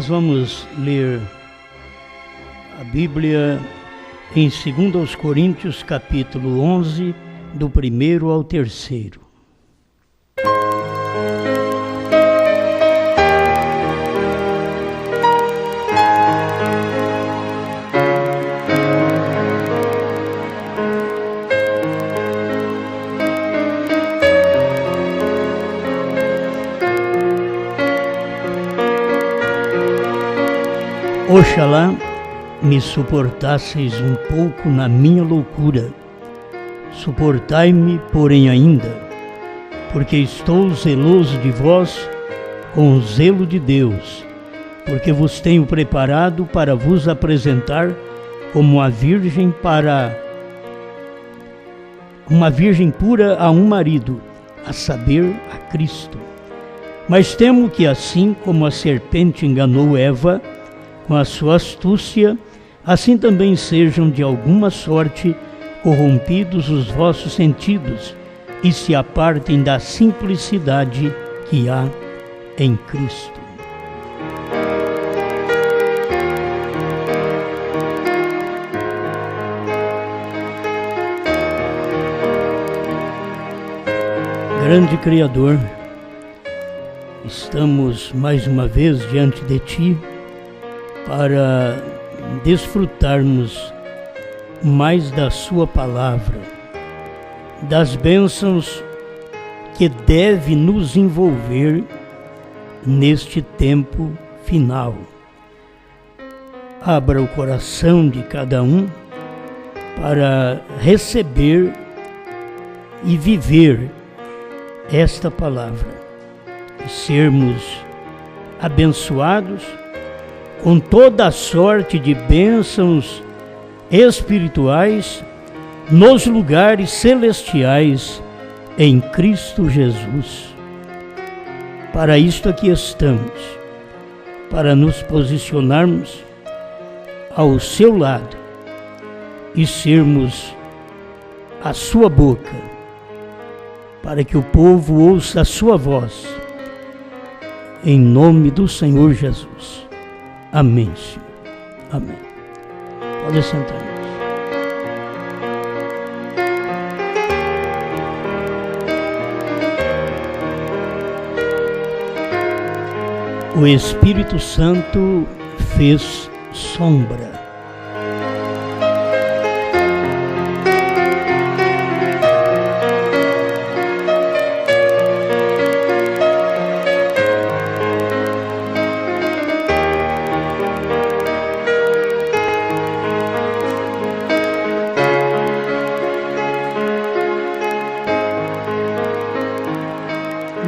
Nós vamos ler a Bíblia em 2 Coríntios, capítulo 11, do 1º ao 3º. Oxalá me suportasseis um pouco na minha loucura. Suportai-me, porém, ainda, porque estou zeloso de vós com o zelo de Deus, porque vos tenho preparado para vos apresentar como uma virgem pura a um marido, a saber, a Cristo. Mas temo que, assim como a serpente enganou Eva com a sua astúcia, assim também sejam de alguma sorte corrompidos os vossos sentidos e se apartem da simplicidade que há em Cristo. Grande Criador, estamos mais uma vez diante de Ti para desfrutarmos mais da Sua palavra, das bênçãos que deve nos envolver neste tempo final. Abra o coração de cada um para receber e viver esta palavra e sermos abençoados com toda a sorte de bênçãos espirituais nos lugares celestiais em Cristo Jesus. Para isto aqui estamos, para nos posicionarmos ao seu lado e sermos a sua boca, para que o povo ouça a sua voz, em nome do Senhor Jesus. Amém, Senhor. Amém. Pode sentar. O Espírito Santo fez sombra.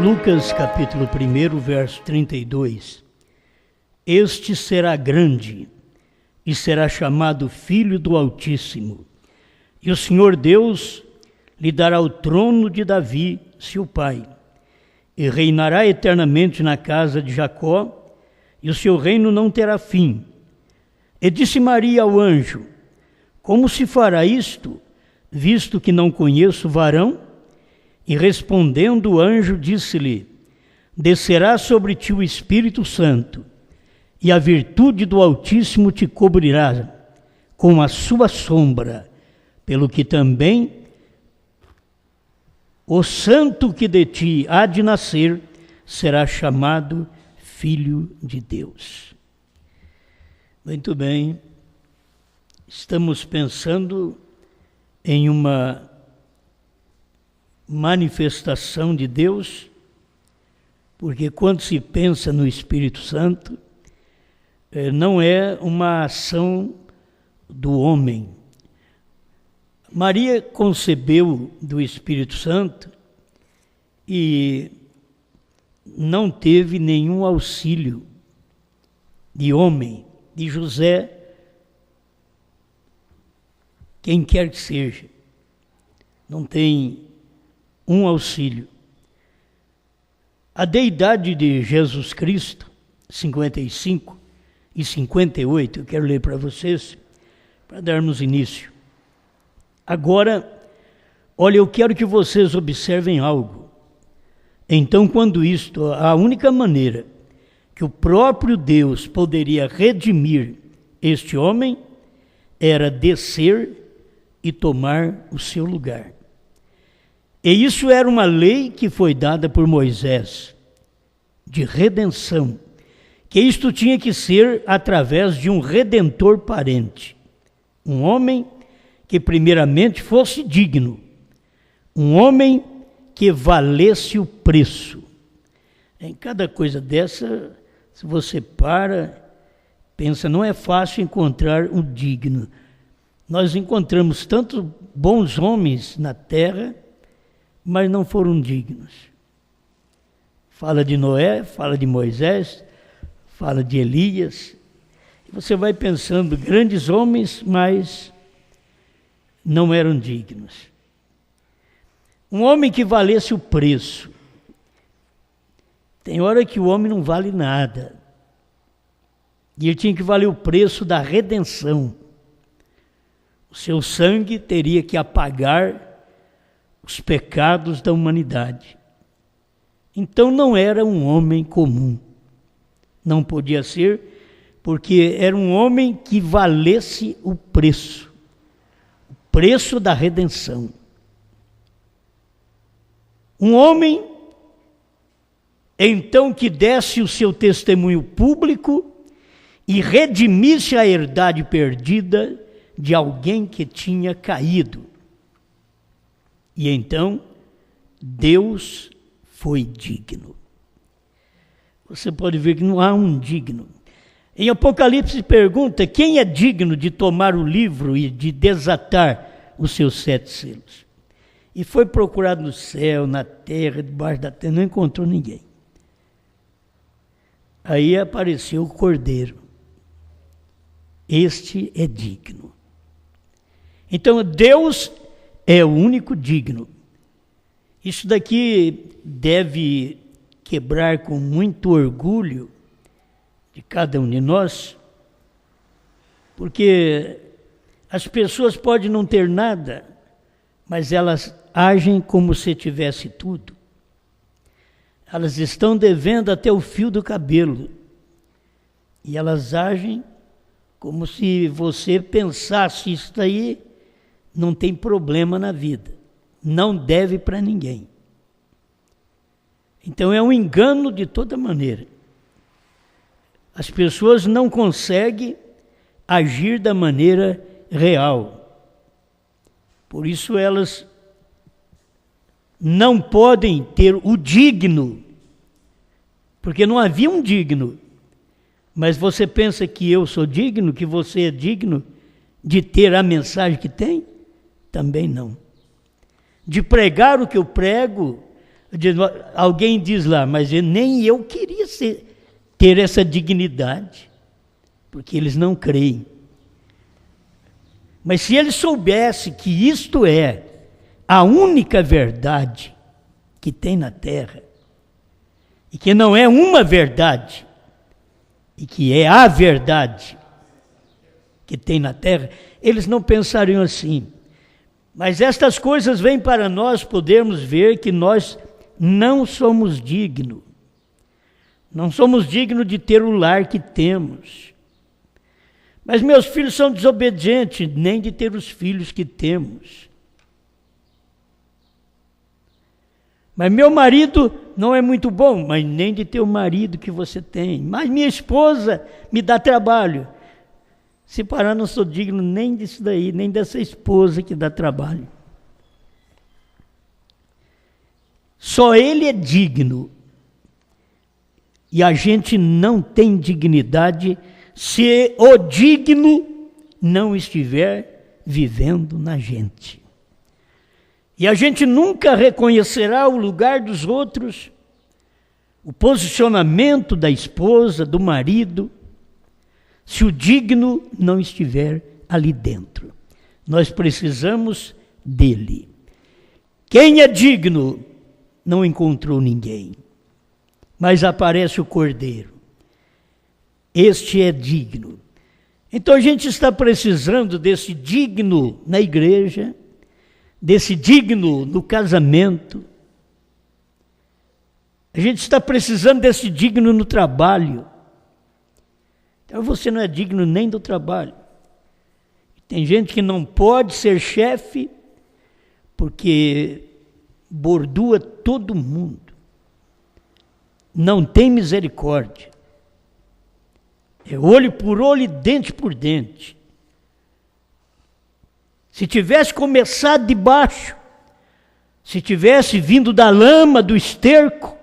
Lucas capítulo 1, verso 32. Este será grande e será chamado Filho do Altíssimo, e o Senhor Deus lhe dará o trono de Davi, seu pai, e reinará eternamente na casa de Jacó, e o seu reino não terá fim. E disse Maria ao anjo: como se fará isto, visto que não conheço varão? E respondendo o anjo, disse-lhe: descerá sobre ti o Espírito Santo, e a virtude do Altíssimo te cobrirá com a sua sombra, pelo que também o santo que de ti há de nascer será chamado Filho de Deus. Muito bem, estamos pensando em uma manifestação de Deus, porque quando se pensa no Espírito Santo, não é uma ação do homem. Maria concebeu do Espírito Santo e não teve nenhum auxílio de homem, de José, quem quer que seja. Não tem um auxílio. A deidade de Jesus Cristo, 55 e 58, eu quero ler para vocês, para darmos início. Agora, olha, eu quero que vocês observem algo. Então, quando isto, a única maneira que o próprio Deus poderia redimir este homem era descer e tomar o seu lugar. E isso era uma lei que foi dada por Moisés, de redenção, que isto tinha que ser através de um redentor parente, um homem que primeiramente fosse digno, um homem que valesse o preço. Em cada coisa dessa, se você pensa, não é fácil encontrar um digno. Nós encontramos tantos bons homens na terra, mas não foram dignos. Fala de Noé, fala de Moisés, fala de Elias. Você vai pensando, grandes homens, mas não eram dignos. Um homem que valesse o preço. Tem hora que o homem não vale nada. E ele tinha que valer o preço da redenção. O seu sangue teria que apagar os pecados da humanidade. Então não era um homem comum. Não podia ser, porque era um homem que valesse o preço da redenção. Um homem, então, que desse o seu testemunho público e redimisse a herdade perdida de alguém que tinha caído. E então, Deus foi digno. Você pode ver que não há um digno. Em Apocalipse pergunta, quem é digno de tomar o livro e de desatar os seus 7 selos? E foi procurado no céu, na terra, debaixo da terra, não encontrou ninguém. Aí apareceu o Cordeiro. Este é digno. Então Deus é o único digno. Isso daqui deve quebrar com muito orgulho de cada um de nós, porque as pessoas podem não ter nada, mas elas agem como se tivesse tudo. Elas estão devendo até o fio do cabelo. E elas agem como se você pensasse, isso aí não tem problema na vida. Não deve para ninguém. Então é um engano de toda maneira. As pessoas não conseguem agir da maneira real. Por isso elas não podem ter o digno, porque não havia um digno. Mas você pensa que eu sou digno, que você é digno de ter a mensagem que tem? Também não. De pregar o que eu prego, alguém diz lá, mas nem eu queria ter essa dignidade, porque eles não creem. Mas se eles soubessem que isto é a única verdade que tem na terra, e que não é uma verdade, e que é a verdade que tem na terra, eles não pensariam assim. Mas estas coisas vêm para nós podermos ver que nós não somos dignos. Não somos dignos de ter o lar que temos. Mas meus filhos são desobedientes, nem de ter os filhos que temos. Mas meu marido não é muito bom, mas nem de ter o marido que você tem. Mas minha esposa me dá trabalho. Se parar, não sou digno nem disso daí, nem dessa esposa que dá trabalho. Só ele é digno. E a gente não tem dignidade se o digno não estiver vivendo na gente. E a gente nunca reconhecerá o lugar dos outros, o posicionamento da esposa, do marido, se o digno não estiver ali dentro. Nós precisamos dele. Quem é digno não encontrou ninguém, mas aparece o Cordeiro. Este é digno. Então a gente está precisando desse digno na igreja, desse digno no casamento. A gente está precisando desse digno no trabalho. Então você não é digno nem do trabalho. Tem gente que não pode ser chefe porque bordua todo mundo. Não tem misericórdia. É olho por olho e dente por dente. Se tivesse começado de baixo, se tivesse vindo da lama, do esterco,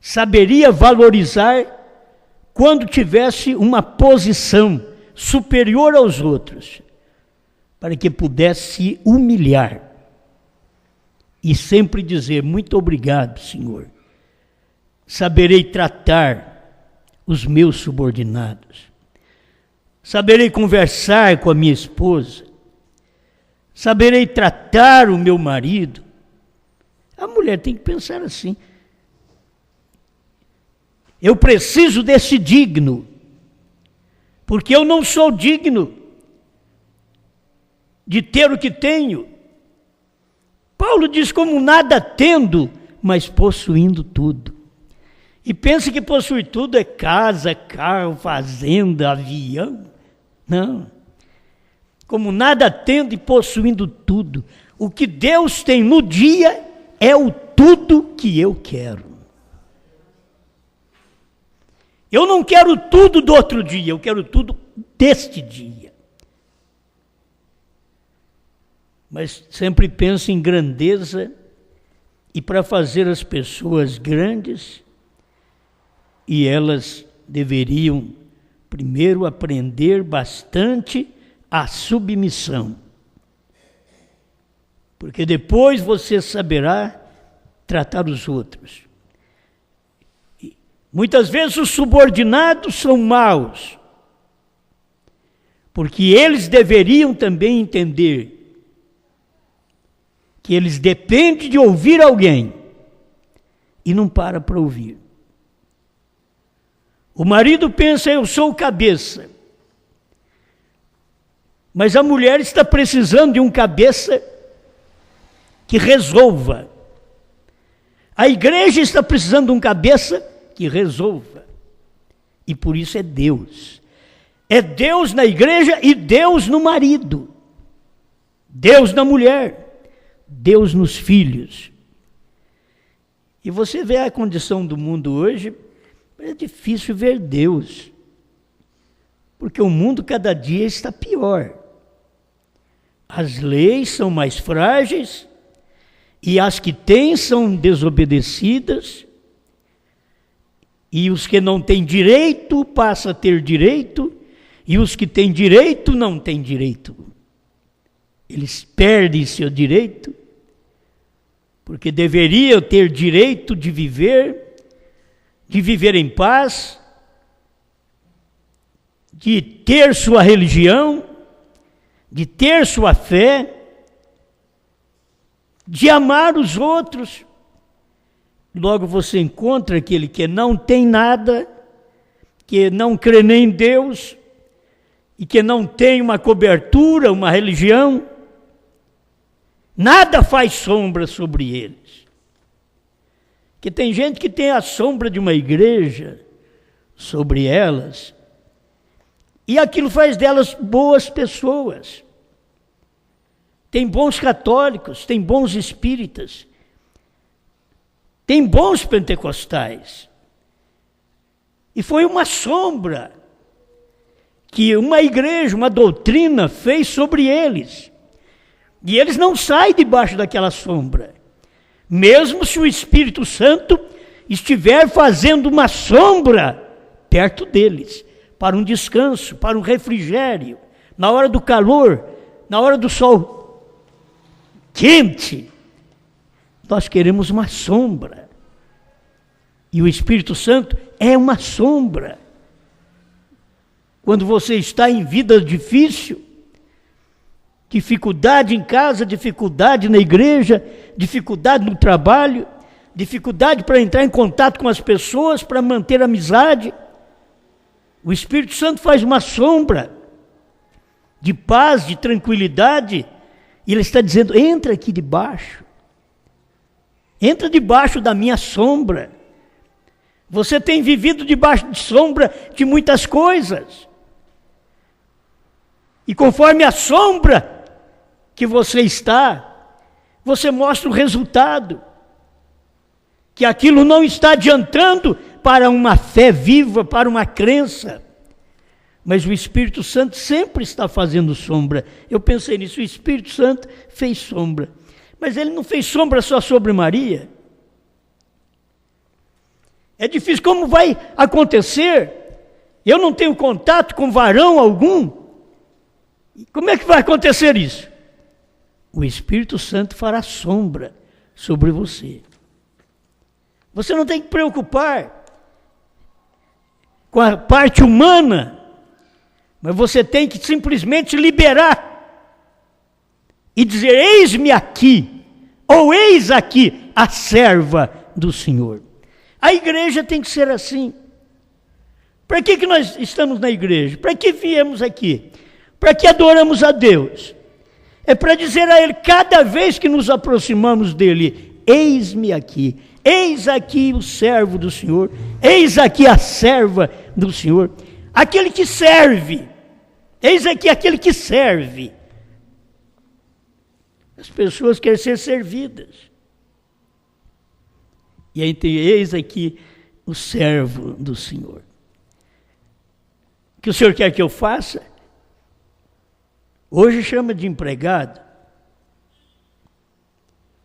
saberia valorizar quando tivesse uma posição superior aos outros, para que pudesse se humilhar e sempre dizer: muito obrigado, Senhor. Saberei tratar os meus subordinados. Saberei conversar com a minha esposa. Saberei tratar o meu marido. A mulher tem que pensar assim: eu preciso desse digno, porque eu não sou digno de ter o que tenho. Paulo diz: como nada tendo, mas possuindo tudo. E pensa que possuir tudo é casa, carro, fazenda, avião. Não. Como nada tendo e possuindo tudo. O que Deus tem no dia é o tudo que eu quero. Eu não quero tudo do outro dia, eu quero tudo deste dia. Mas sempre penso em grandeza, e para fazer as pessoas grandes, e elas deveriam primeiro aprender bastante a submissão. Porque depois você saberá tratar os outros. E muitas vezes os subordinados são maus, porque eles deveriam também entender que eles dependem de ouvir alguém e não para ouvir. O marido pensa: eu sou o cabeça. Mas a mulher está precisando de um cabeça que resolva. A igreja está precisando de um cabeça que resolva. E por isso é Deus. É Deus na igreja e Deus no marido. Deus na mulher. Deus nos filhos. E você vê a condição do mundo hoje, é difícil ver Deus. Porque o mundo cada dia está pior. As leis são mais frágeis e as que têm são desobedecidas, e os que não têm direito passam a ter direito, e os que têm direito não têm direito. Eles perdem seu direito, porque deveriam ter direito de viver em paz, de ter sua religião, de ter sua fé, de amar os outros. Logo você encontra aquele que não tem nada, que não crê nem em Deus, e que não tem uma cobertura, uma religião. Nada faz sombra sobre eles. Que tem gente que tem a sombra de uma igreja sobre elas, e aquilo faz delas boas pessoas. Tem bons católicos, tem bons espíritas, tem bons pentecostais. E foi uma sombra que uma igreja, uma doutrina fez sobre eles. E eles não saem debaixo daquela sombra. Mesmo se o Espírito Santo estiver fazendo uma sombra perto deles, para um descanso, para um refrigério, na hora do calor, na hora do sol quente, nós queremos uma sombra. E o Espírito Santo é uma sombra. Quando você está em vida difícil, dificuldade em casa, dificuldade na igreja, dificuldade no trabalho, dificuldade para entrar em contato com as pessoas, para manter amizade, o Espírito Santo faz uma sombra de paz, de tranquilidade, e Ele está dizendo: entra aqui debaixo, entra debaixo da minha sombra. Você tem vivido debaixo de sombra de muitas coisas. E conforme a sombra que você está, você mostra o resultado. Que aquilo não está adiantando para uma fé viva, para uma crença. Mas o Espírito Santo sempre está fazendo sombra. Eu pensei nisso, o Espírito Santo fez sombra. Mas ele não fez sombra só sobre Maria. É difícil, como vai acontecer? Eu não tenho contato com varão algum. Como é que vai acontecer isso? O Espírito Santo fará sombra sobre você. Você não tem que preocupar com a parte humana, mas você tem que simplesmente liberar e dizer: eis-me aqui, ou eis aqui a serva do Senhor. A igreja tem que ser assim. Para que nós estamos na igreja? Para que viemos aqui? Para que adoramos a Deus? É para dizer a Ele, cada vez que nos aproximamos dEle: eis-me aqui, eis aqui o servo do Senhor, eis aqui a serva do Senhor, aquele que serve, eis aqui aquele que serve. As pessoas querem ser servidas. E aí tem, eis aqui o servo do Senhor. O que o Senhor quer que eu faça? Hoje chama de empregado,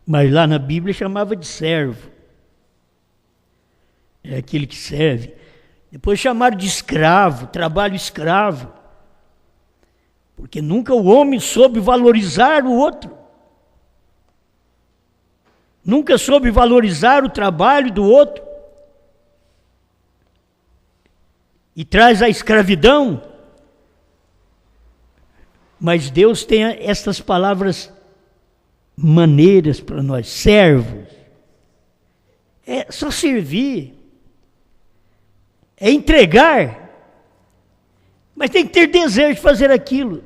mas lá na Bíblia chamava de servo. É aquele que serve. Depois chamaram de escravo, trabalho escravo. Porque nunca o homem soube valorizar o outro. Nunca soube valorizar o trabalho do outro. E traz a escravidão. Mas Deus tem estas palavras maneiras para nós, servos. É só servir. É entregar. Mas tem que ter desejo de fazer aquilo.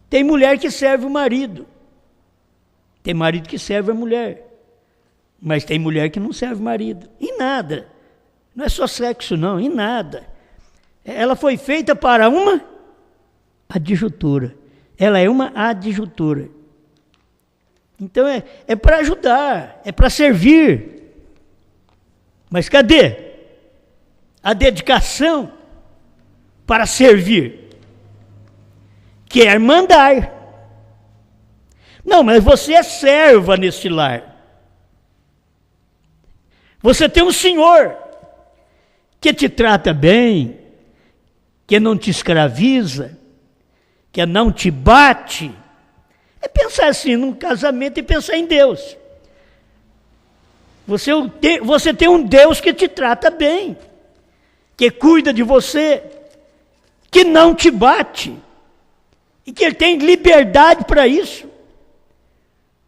Tem mulher que serve o marido. Tem marido que serve a mulher. Mas tem mulher que não serve o marido. Em nada. Não é só sexo, não. Em nada. Ela foi feita para uma adjutora. Ela é uma adjutora. Então é para ajudar. É para servir. Mas cadê a dedicação para servir? Quer mandar. Não, mas você é serva neste lar. Você tem um senhor que te trata bem, que não te escraviza, que não te bate. É pensar assim num casamento e pensar em Deus. Você tem um Deus que te trata bem, que cuida de você, que não te bate, e que Ele tem liberdade para isso.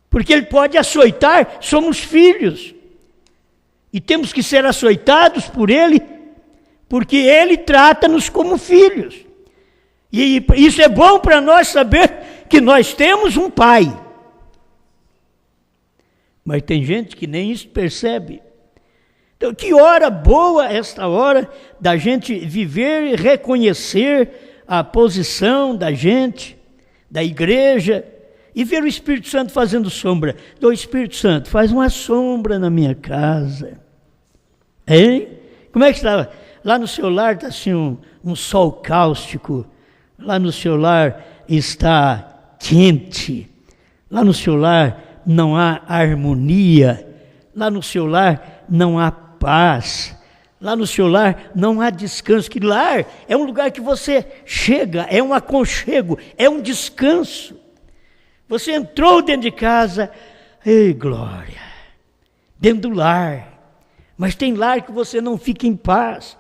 Porque Ele pode açoitar, somos filhos. E temos que ser açoitados por Ele, porque Ele trata-nos como filhos. E isso é bom para nós saber que nós temos um Pai. Mas tem gente que nem isso percebe. Então, que hora boa esta hora da gente viver e reconhecer a posição da gente, da igreja, e ver o Espírito Santo fazendo sombra. O Espírito Santo, faz uma sombra na minha casa. Hein? Como é que está? Lá no seu lar está assim um sol cáustico. Lá no seu lar está quente. Lá no seu lar não há harmonia. Lá no seu lar não há paz. Lá no seu lar não há descanso. Que lar é um lugar que você chega, é um aconchego, é um descanso. Você entrou dentro de casa, ei glória, dentro do lar. Mas tem lar que você não fica em paz.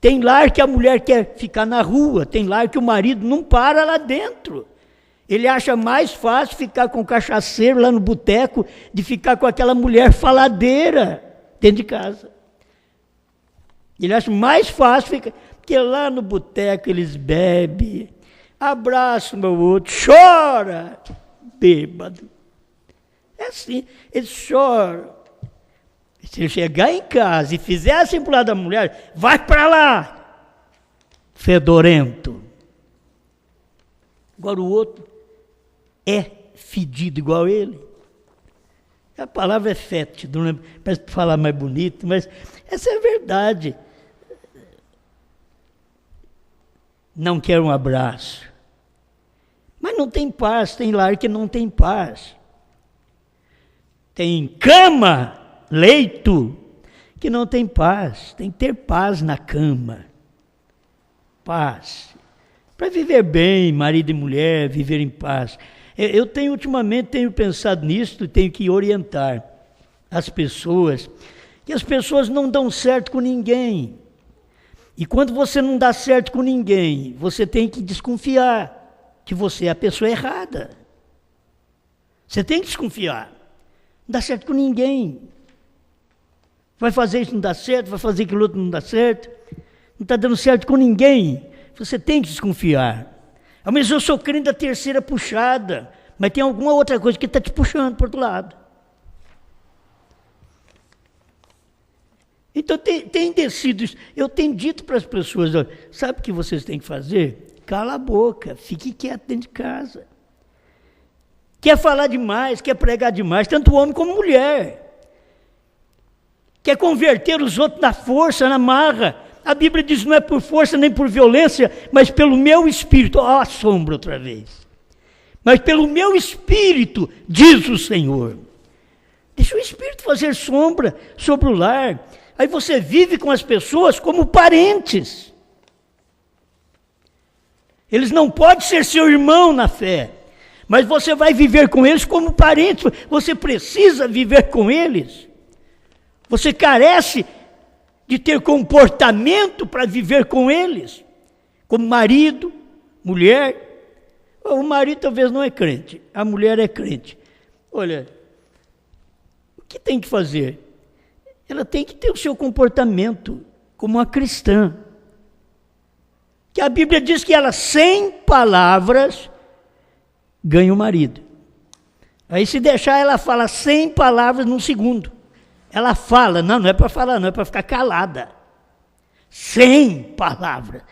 Tem lar que a mulher quer ficar na rua. Tem lar que o marido não para lá dentro. Ele acha mais fácil ficar com o cachaceiro lá no boteco de ficar com aquela mulher faladeira dentro de casa. Ele acha mais fácil ficar, porque lá no boteco eles bebem, abraçam o outro, chora, bêbado. É assim, eles choram. Se ele chegar em casa e fizer assim pro lado da mulher, vai para lá, fedorento. Agora o outro é fedido igual ele. A palavra é fétido, né? Parece falar mais bonito, mas essa é a verdade. Não quer um abraço. Mas não tem paz, tem lar que não tem paz. Tem cama, leito, que não tem paz. Tem que ter paz na cama. Paz. Para viver bem, marido e mulher, viver em paz. Eu ultimamente pensado nisso, tenho que orientar as pessoas, que as pessoas não dão certo com ninguém. E quando você não dá certo com ninguém, você tem que desconfiar que você é a pessoa errada. Você tem que desconfiar. Não dá certo com ninguém. Vai fazer isso, não dá certo, vai fazer aquilo outro, não dá certo. Não está dando certo com ninguém. Você tem que desconfiar. Mas eu sou crente da terceira puxada, mas tem alguma outra coisa que está te puxando para o outro lado. Então tem descido isso. Eu tenho dito para as pessoas, ó, sabe o que vocês têm que fazer? Cala a boca, fique quieto dentro de casa. Quer falar demais, quer pregar demais, tanto homem como mulher. Quer converter os outros na força, na marra. A Bíblia diz, não é por força nem por violência, mas pelo meu espírito. Ó, a sombra outra vez. Mas pelo meu espírito, diz o Senhor. Deixa o espírito fazer sombra sobre o lar. Aí você vive com as pessoas como parentes. Eles não podem ser seu irmão na fé, mas você vai viver com eles como parentes. Você precisa viver com eles. Você carece de ter comportamento para viver com eles, como marido, mulher. O marido talvez não é crente, a mulher é crente. Olha, o que tem que fazer? Ela tem que ter o seu comportamento como uma cristã. Que a Bíblia diz que ela, sem palavras, ganha o marido. Aí se deixar, ela fala 100 palavras num segundo. Ela fala, não é para falar, não é para ficar calada. 100 palavras.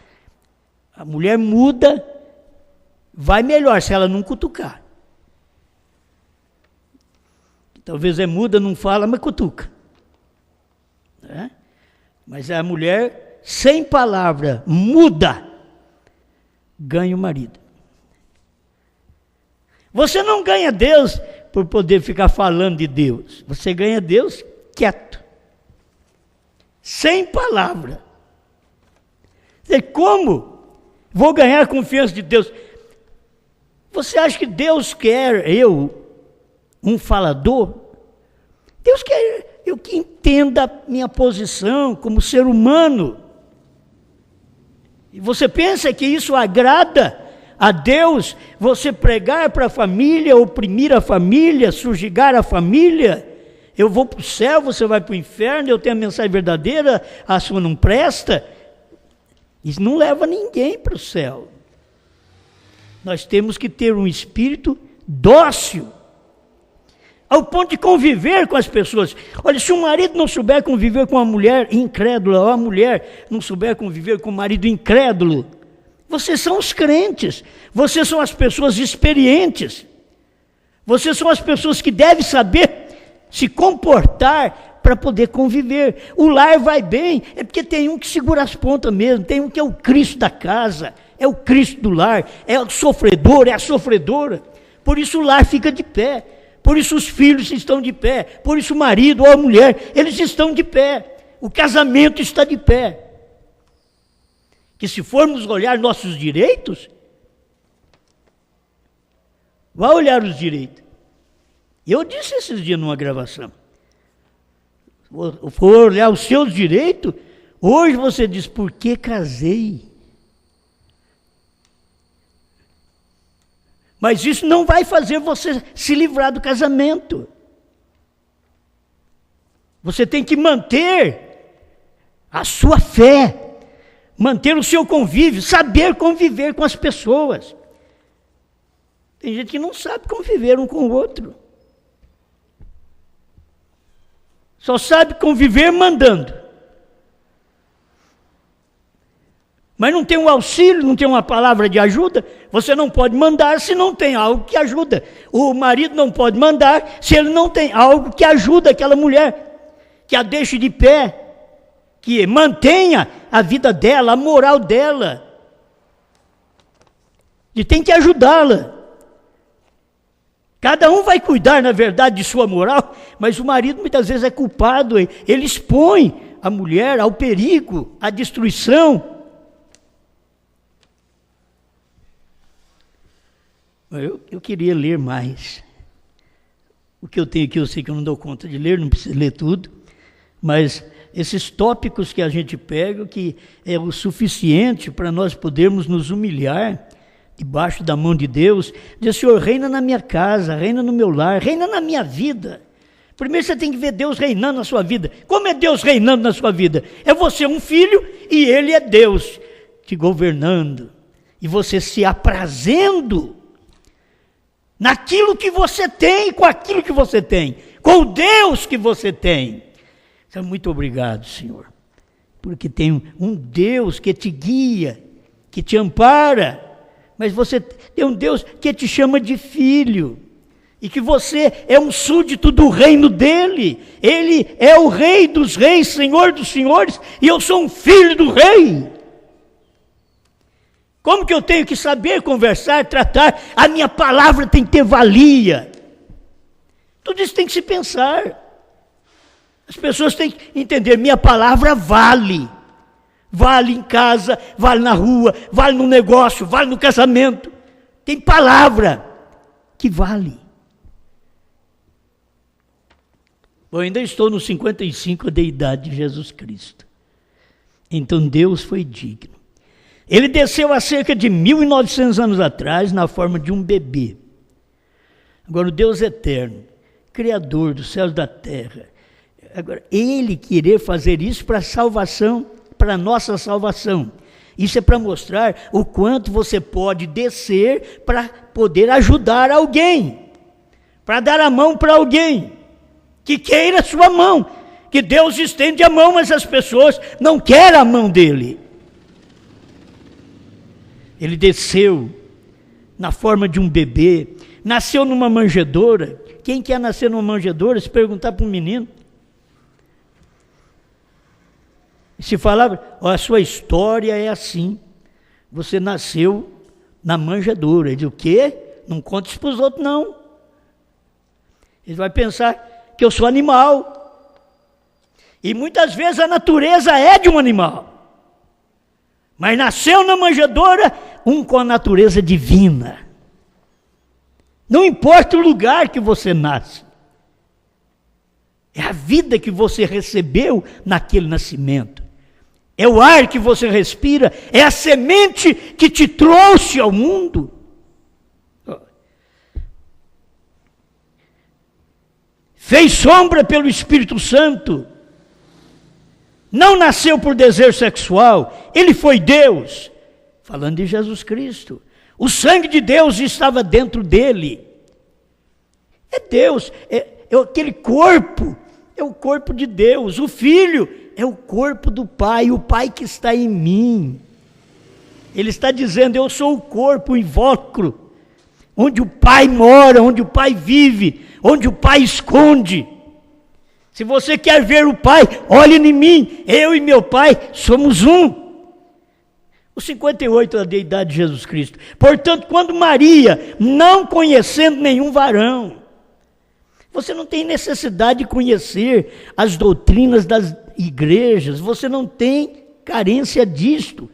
A mulher muda, vai melhor se ela não cutucar. Talvez é muda, não fala, mas cutuca. Né? Mas a mulher, 100 palavras, muda, ganha o marido. Você não ganha Deus por poder ficar falando de Deus. Você ganha Deus quieto. 100 palavras. Como vou ganhar a confiança de Deus? Você acha que Deus quer um falador? Deus quer eu que entenda a minha posição como ser humano. E você pensa que isso agrada a Deus? Você pregar para a família, oprimir a família, subjugar a família? Eu vou para o céu, você vai para o inferno, eu tenho a mensagem verdadeira, a sua não presta? Isso não leva ninguém para o céu. Nós temos que ter um espírito dócil, ao ponto de conviver com as pessoas. Olha, se o marido não souber conviver com a mulher incrédula, ou a mulher não souber conviver com o marido incrédulo, vocês são os crentes, vocês são as pessoas experientes, vocês são as pessoas que devem saber se comportar para poder conviver. O lar vai bem, é porque tem um que segura as pontas mesmo, tem um que é o Cristo da casa, é o Cristo do lar, é o sofredor, é a sofredora. Por isso o lar fica de pé, por isso os filhos estão de pé, por isso o marido ou a mulher, eles estão de pé, o casamento está de pé. Que se formos olhar nossos direitos, vai olhar os direitos. Eu disse esses dias numa gravação, for olhar os seus direitos, hoje você diz, por que casei? Mas isso não vai fazer você se livrar do casamento. Você tem que manter a sua fé, manter o seu convívio, saber conviver com as pessoas. Tem gente que não sabe conviver um com o outro. Só sabe conviver mandando. Mas não tem um auxílio, não tem uma palavra de ajuda. Você não pode mandar se não tem algo que ajuda. O marido não pode mandar se ele não tem algo que ajuda aquela mulher, que a deixe de pé, que mantenha a vida dela, a moral dela. E tem que ajudá-la. Cada um vai cuidar, na verdade, de sua moral, mas o marido muitas vezes é culpado. Ele expõe a mulher ao perigo, à destruição. Eu queria ler mais. O que eu tenho aqui, eu sei que eu não dou conta de ler, não preciso ler tudo, mas esses tópicos que a gente pega, que é o suficiente para nós podermos nos humilhar debaixo da mão de Deus, dizer: Senhor, reina na minha casa, reina no meu lar, reina na minha vida. Primeiro você tem que ver Deus reinando na sua vida. Como é Deus reinando na sua vida? É você um filho e Ele é Deus te governando. E você se aprazendo naquilo que você tem, com aquilo que você tem, com o Deus que você tem. Então, muito obrigado, Senhor, porque tem um Deus que te guia, que te ampara, mas você tem um Deus que te chama de filho, e que você é um súdito do reino dele. Ele é o Rei dos reis, Senhor dos senhores, e eu sou um filho do Rei. Como que eu tenho que saber conversar, tratar? A minha palavra tem que ter valia. Tudo isso tem que se pensar. As pessoas têm que entender: minha palavra vale. Vale em casa, vale na rua, vale no negócio, vale no casamento. Tem palavra que vale. Eu ainda estou nos 55 da idade de Jesus Cristo. Então Deus foi digno. Ele desceu há cerca de 1900 anos atrás na forma de um bebê. Agora, o Deus eterno, Criador dos céus e da terra, agora, Ele querer fazer isso para a salvação, para a nossa salvação. Isso é para mostrar o quanto você pode descer para poder ajudar alguém, para dar a mão para alguém que queira a sua mão, que Deus estende a mão, mas as pessoas não querem a mão dele. Ele desceu na forma de um bebê, nasceu numa manjedoura. Quem quer nascer numa manjedoura? Se perguntar para um menino. Se falava: a sua história é assim, você nasceu na manjedoura. Ele diz: o quê? Não conta isso para os outros, não. Ele vai pensar que eu sou animal. E muitas vezes a natureza é de um animal. Mas nasceu na manjedoura um com a natureza divina. Não importa o lugar que você nasce. É a vida que você recebeu naquele nascimento. É o ar que você respira. É a semente que te trouxe ao mundo. Fez sombra pelo Espírito Santo. Não nasceu por desejo sexual, ele foi Deus, falando de Jesus Cristo. O sangue de Deus estava dentro dele. É Deus, é aquele corpo, é o corpo de Deus. O Filho é o corpo do Pai, o Pai que está em mim. Ele está dizendo: eu sou o corpo, o invólucro, onde o Pai mora, onde o Pai vive, onde o Pai esconde. Se você quer ver o Pai, olhe em mim, eu e meu Pai somos um. Os 58 da idade de Jesus Cristo. Portanto, quando Maria, não conhecendo nenhum varão, você não tem necessidade de conhecer as doutrinas das igrejas, você não tem carência disto.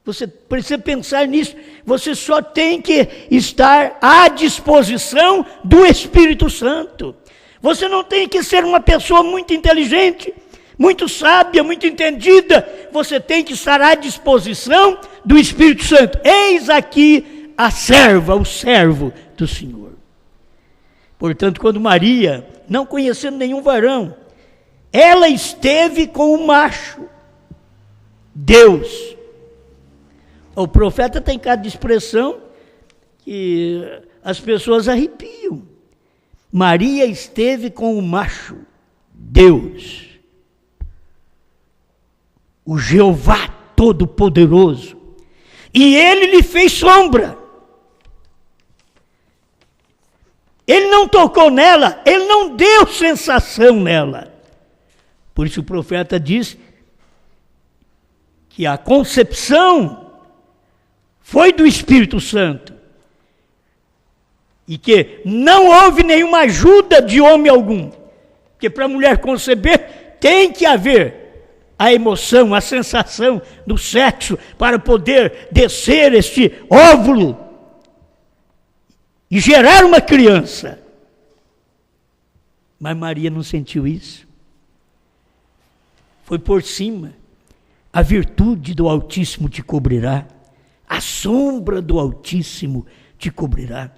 Você precisa pensar nisso. Você só tem que estar à disposição do Espírito Santo. Você não tem que ser uma pessoa muito inteligente, muito sábia, muito entendida. Você tem que estar à disposição do Espírito Santo. Eis aqui a serva, o servo do Senhor. Portanto, quando Maria, não conhecendo nenhum varão, ela esteve com o macho, Deus. O profeta tem cada expressão que as pessoas arrepiam. Maria esteve com o macho, Deus, o Jeová Todo-Poderoso, e ele lhe fez sombra. Ele não tocou nela, ele não deu sensação nela. Por isso o profeta diz que a concepção foi do Espírito Santo e que não houve nenhuma ajuda de homem algum. Porque para a mulher conceber tem que haver a emoção, a sensação do sexo para poder descer este óvulo e gerar uma criança. Mas Maria não sentiu isso. Foi por cima. A virtude do Altíssimo te cobrirá. A sombra do Altíssimo te cobrirá.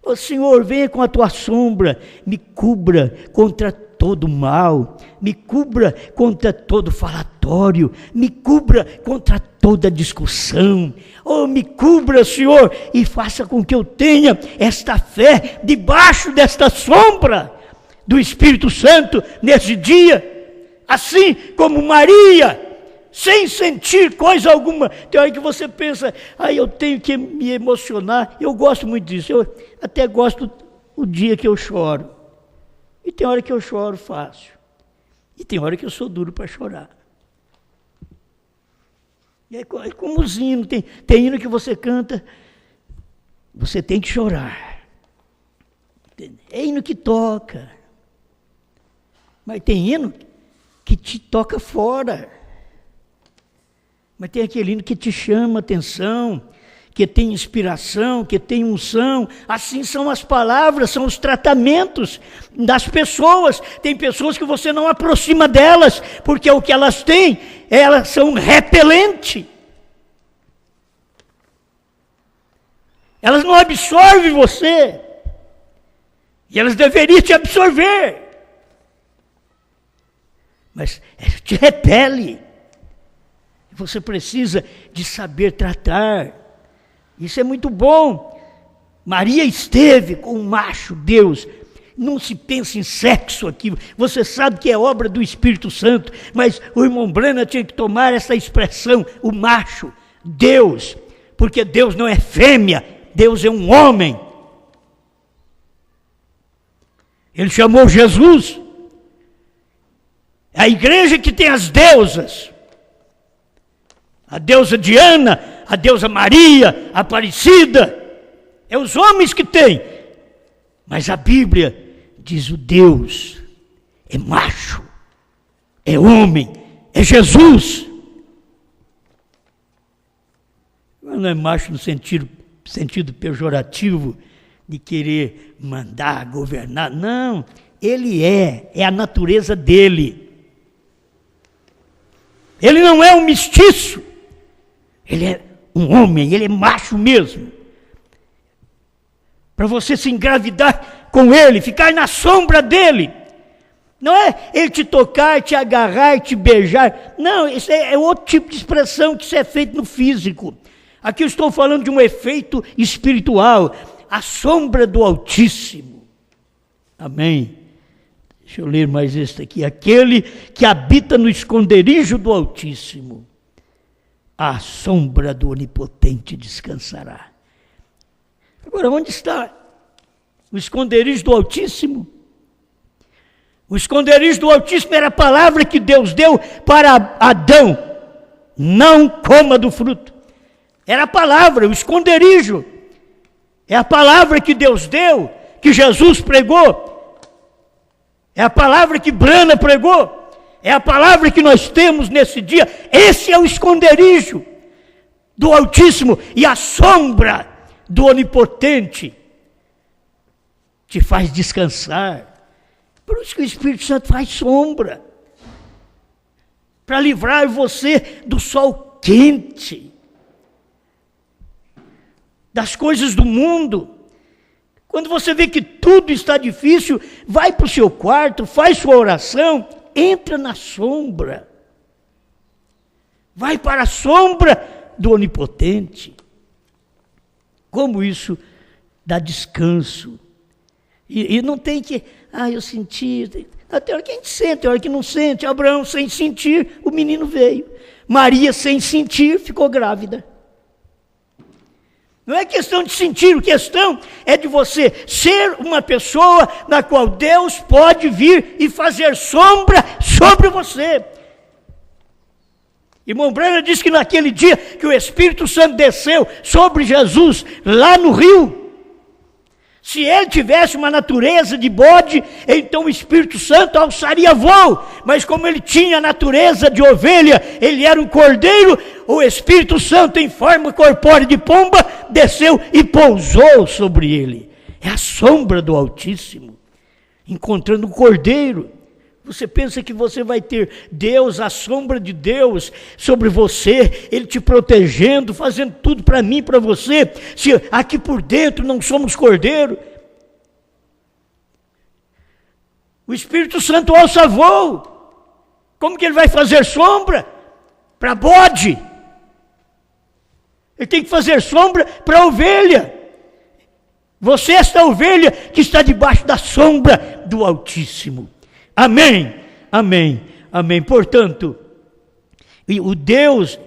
Ó Senhor, venha com a tua sombra, me cubra contra todo mal, me cubra contra todo falatório, me cubra contra toda discussão. Oh, me cubra, Senhor, e faça com que eu tenha esta fé debaixo desta sombra do Espírito Santo nesse dia, assim como Maria, sem sentir coisa alguma. Tem hora que você pensa, eu tenho que me emocionar. Eu gosto muito disso, eu até gosto o dia que eu choro. E tem hora que eu choro fácil. E tem hora que eu sou duro para chorar. E é como os hinos, tem hino que você canta, você tem que chorar. É hino que toca. Mas tem hino que te toca fora. Mas tem aquele hino que te chama atenção, que tem inspiração, que tem unção. Assim são as palavras, são os tratamentos das pessoas. Tem pessoas que você não aproxima delas, porque o que elas têm, elas são repelentes. Elas não absorvem você. E elas deveriam te absorver. Mas te repele. Você precisa de saber tratar. Isso é muito bom. Maria esteve com um macho Deus. Não se pensa em sexo aqui. Você sabe que é obra do Espírito Santo. Mas o irmão Branham tinha que tomar essa expressão, o macho Deus. Porque Deus não é fêmea. Deus é um homem. Ele chamou Jesus. A igreja que tem as deusas. A deusa Diana, a deusa Maria, a Aparecida. É os homens que têm. Mas a Bíblia diz o Deus é macho, é homem, é Jesus. Não é macho no sentido pejorativo de querer mandar, governar. Não, ele é a natureza dele. Ele não é um mestiço. Ele é um homem, ele é macho mesmo. Para você se engravidar com ele, ficar na sombra dele. Não é ele te tocar, te agarrar, te beijar. Não, isso é outro tipo de expressão que isso é feito no físico. Aqui eu estou falando de um efeito espiritual. A sombra do Altíssimo. Amém. Deixa eu ler mais este aqui. Aquele que habita no esconderijo do Altíssimo, à sombra do Onipotente descansará. Agora, onde está o esconderijo do Altíssimo? O esconderijo do Altíssimo era a palavra que Deus deu para Adão. Não coma do fruto. Era a palavra, o esconderijo. É a palavra que Deus deu, que Jesus pregou. É a palavra que Branham pregou. É a palavra que nós temos nesse dia. Esse é o esconderijo do Altíssimo. E a sombra do Onipotente te faz descansar. Por isso que o Espírito Santo faz sombra. Para livrar você do sol quente. Das coisas do mundo. Quando você vê que tudo está difícil, vai para o seu quarto, faz sua oração, entra na sombra. Vai para a sombra do Onipotente. Como isso dá descanso. E não tem que, eu senti. Até a hora que a gente sente, a hora que não sente. Abraão sem sentir, o menino veio. Maria sem sentir, ficou grávida. Não é questão de sentir, a questão é de você ser uma pessoa na qual Deus pode vir e fazer sombra sobre você. Irmão Branham diz que naquele dia que o Espírito Santo desceu sobre Jesus, lá no rio, se ele tivesse uma natureza de bode, então o Espírito Santo alçaria voo. Mas como ele tinha a natureza de ovelha, ele era um cordeiro, o Espírito Santo em forma corpórea de pomba, desceu e pousou sobre ele. É a sombra do Altíssimo, encontrando o cordeiro. Você pensa que você vai ter Deus, a sombra de Deus sobre você, Ele te protegendo, fazendo tudo para mim, para você, se aqui por dentro não somos cordeiro? O Espírito Santo alça voo. Como que Ele vai fazer sombra para bode? Ele tem que fazer sombra para ovelha. Você é esta ovelha que está debaixo da sombra do Altíssimo. Amém, amém, amém. Portanto, Deus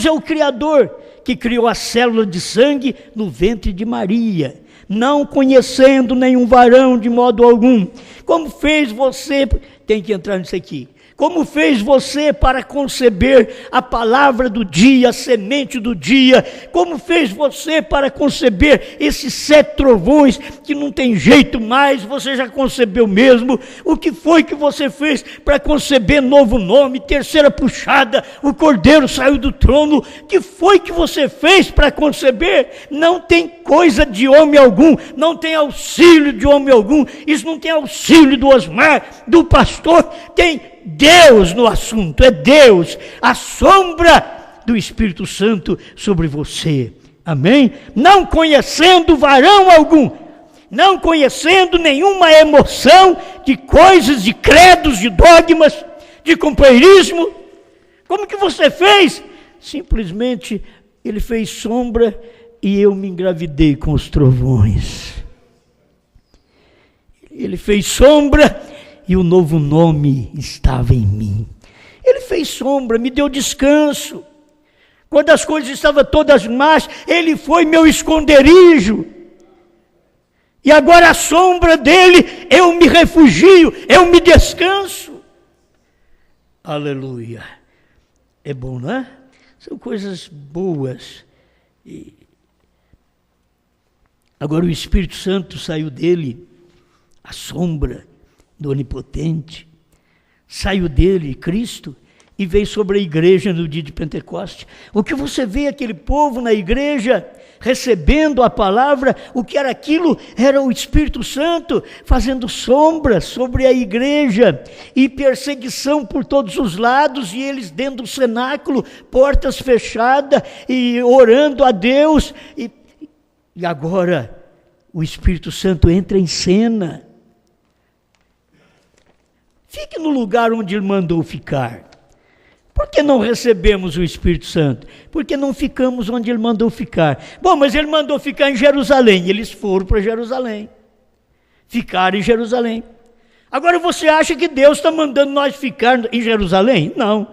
é o Criador que criou a célula de sangue no ventre de Maria, não conhecendo nenhum varão de modo algum. Como fez você, tem que entrar nisso aqui, como fez você para conceber a palavra do dia, a semente do dia, como fez você para conceber esses 7 trovões, que não tem jeito mais, você já concebeu mesmo. O que foi que você fez para conceber novo nome, terceira puxada, o cordeiro saiu do trono? O que foi que você fez para conceber? Não tem coisa de homem algum, não tem auxílio de homem algum, isso não tem auxílio do Osmar, do pastor, tem Deus no assunto, é Deus, a sombra do Espírito Santo sobre você, amém? Não conhecendo varão algum, não conhecendo nenhuma emoção de coisas, de credos, de dogmas, de companheirismo. Como que você fez? Simplesmente Ele fez sombra e eu me engravidei com os trovões. Ele fez sombra e o novo nome estava em mim. Ele fez sombra, me deu descanso. Quando as coisas estavam todas más, Ele foi meu esconderijo. E agora a sombra dEle, eu me refugio, eu me descanso. Aleluia. É bom, não é? São coisas boas. Agora o Espírito Santo saiu dele, a sombra do Onipotente, saiu dele, Cristo, e veio sobre a igreja no dia de Pentecostes. O que você vê aquele povo na igreja, recebendo a palavra, o que era aquilo? Era o Espírito Santo fazendo sombra sobre a igreja, e perseguição por todos os lados, e eles dentro do cenáculo, portas fechadas, e orando a Deus, e agora o Espírito Santo entra em cena. Fique no lugar onde Ele mandou ficar. Por que não recebemos o Espírito Santo? Porque não ficamos onde Ele mandou ficar. Bom, mas Ele mandou ficar em Jerusalém. Eles foram para Jerusalém. Ficaram em Jerusalém. Agora você acha que Deus está mandando nós ficar em Jerusalém? Não.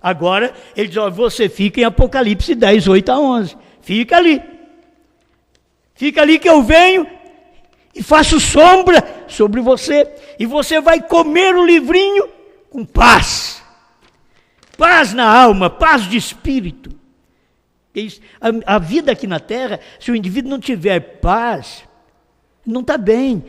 Agora Ele diz, ó, você fica em Apocalipse 10, 8 a 11. Fica ali. Fica ali que eu venho e faço sombra sobre você, e você vai comer o livrinho com paz. Paz na alma, paz de espírito. A vida aqui na terra, se o indivíduo não tiver paz, não está bem.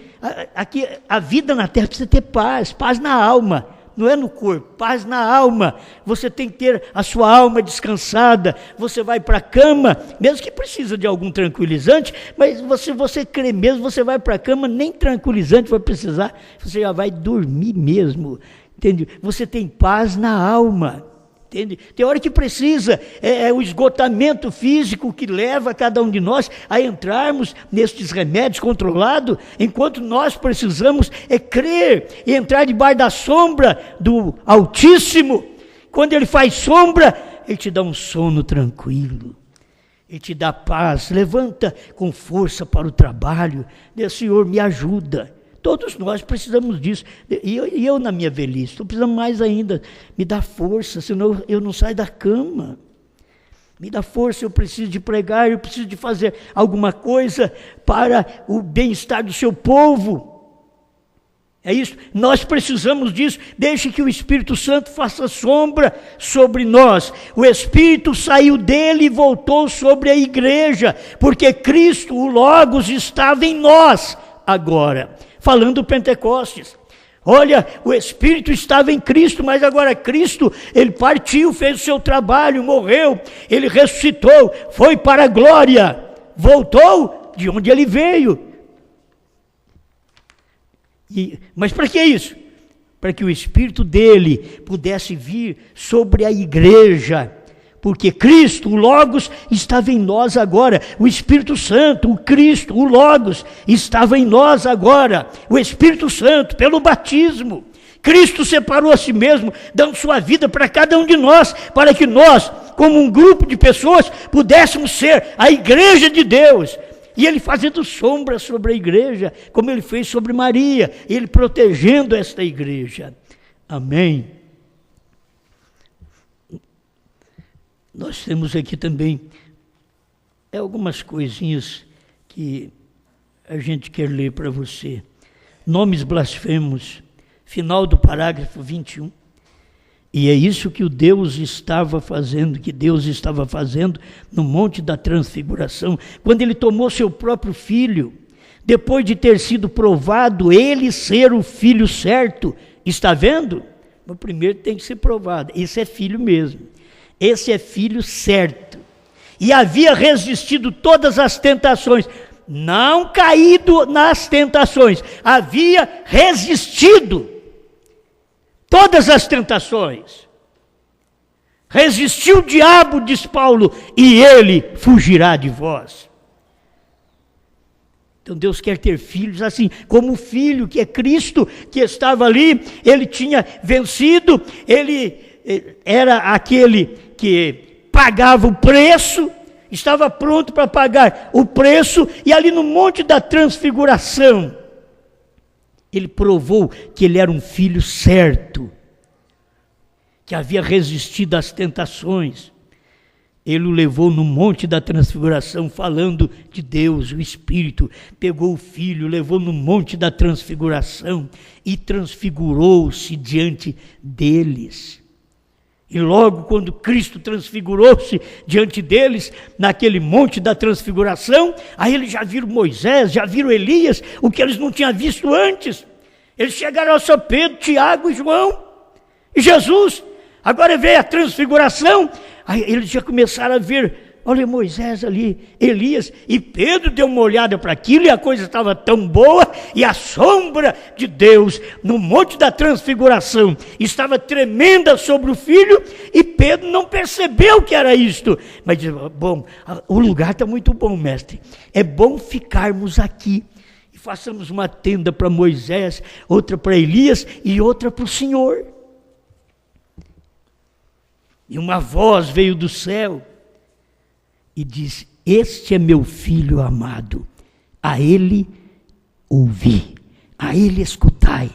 Aqui, a vida na terra precisa ter paz, paz na alma. Não é no corpo, paz na alma. Você tem que ter a sua alma descansada. Você vai para a cama, mesmo que precisa de algum tranquilizante, mas você crê mesmo, você vai para a cama, nem tranquilizante vai precisar, você já vai dormir mesmo, entende? Você tem paz na alma, entende? Tem hora que precisa, é o esgotamento físico que leva cada um de nós a entrarmos nestes remédios controlados, enquanto nós precisamos crer e entrar debaixo da sombra do Altíssimo. Quando Ele faz sombra, Ele te dá um sono tranquilo, Ele te dá paz. Levanta com força para o trabalho, diz, Senhor, me ajuda, Todos nós precisamos disso. E eu na minha velhice, estou precisando mais ainda. Me dá força, senão eu não saio da cama. Me dá força, eu preciso de pregar, eu preciso de fazer alguma coisa para o bem-estar do seu povo. É isso, nós precisamos disso. Deixe que o Espírito Santo faça sombra sobre nós. O Espírito saiu dele e voltou sobre a igreja, porque Cristo, o Logos, estava em nós agora. Falando do Pentecostes. Olha, o Espírito estava em Cristo, mas agora Cristo, ele partiu, fez o seu trabalho, morreu, ele ressuscitou, foi para a glória, voltou de onde ele veio. Mas para que isso? Para que o Espírito dele pudesse vir sobre a igreja, porque Cristo, o Logos, estava em nós agora, o Espírito Santo, o Cristo, o Logos, estava em nós agora, o Espírito Santo, pelo batismo. Cristo separou a si mesmo, dando sua vida para cada um de nós, para que nós, como um grupo de pessoas, pudéssemos ser a igreja de Deus. E ele fazendo sombra sobre a igreja, como ele fez sobre Maria, ele protegendo esta igreja. Amém. Nós temos aqui também algumas coisinhas que a gente quer ler para você. Nomes blasfemos, final do parágrafo 21. E é isso que Deus estava fazendo no Monte da Transfiguração, quando ele tomou seu próprio filho, depois de ter sido provado ele ser o filho certo. Está vendo? O primeiro tem que ser provado, esse é filho mesmo, esse é filho certo. E havia resistido todas as tentações, não caído nas tentações, havia resistido todas as tentações. Resistiu o diabo, diz Paulo, e ele fugirá de vós. Então Deus quer ter filhos assim, como o filho que é Cristo, que estava ali, ele tinha vencido, ele era aquele que pagava o preço, estava pronto para pagar o preço, e ali no Monte da Transfiguração, ele provou que ele era um filho certo, que havia resistido às tentações. Ele o levou no Monte da Transfiguração, falando de Deus, o Espírito. Pegou o filho, levou no Monte da Transfiguração e transfigurou-se diante deles. E logo quando Cristo transfigurou-se diante deles, naquele Monte da Transfiguração, aí eles já viram Moisés, já viram Elias, o que eles não tinham visto antes. Eles chegaram ao São Pedro, Tiago e João, e Jesus. Agora veio a transfiguração, aí eles já começaram a ver, olha Moisés ali, Elias, e Pedro deu uma olhada para aquilo, e a coisa estava tão boa, e a sombra de Deus no Monte da Transfiguração estava tremenda sobre o filho, e Pedro não percebeu que era isto, mas disse, bom, o lugar está muito bom, mestre, é bom ficarmos aqui, e façamos uma tenda para Moisés, outra para Elias, e outra para o Senhor. E uma voz veio do céu e disse, este é meu filho amado, a ele ouvi, a ele escutai.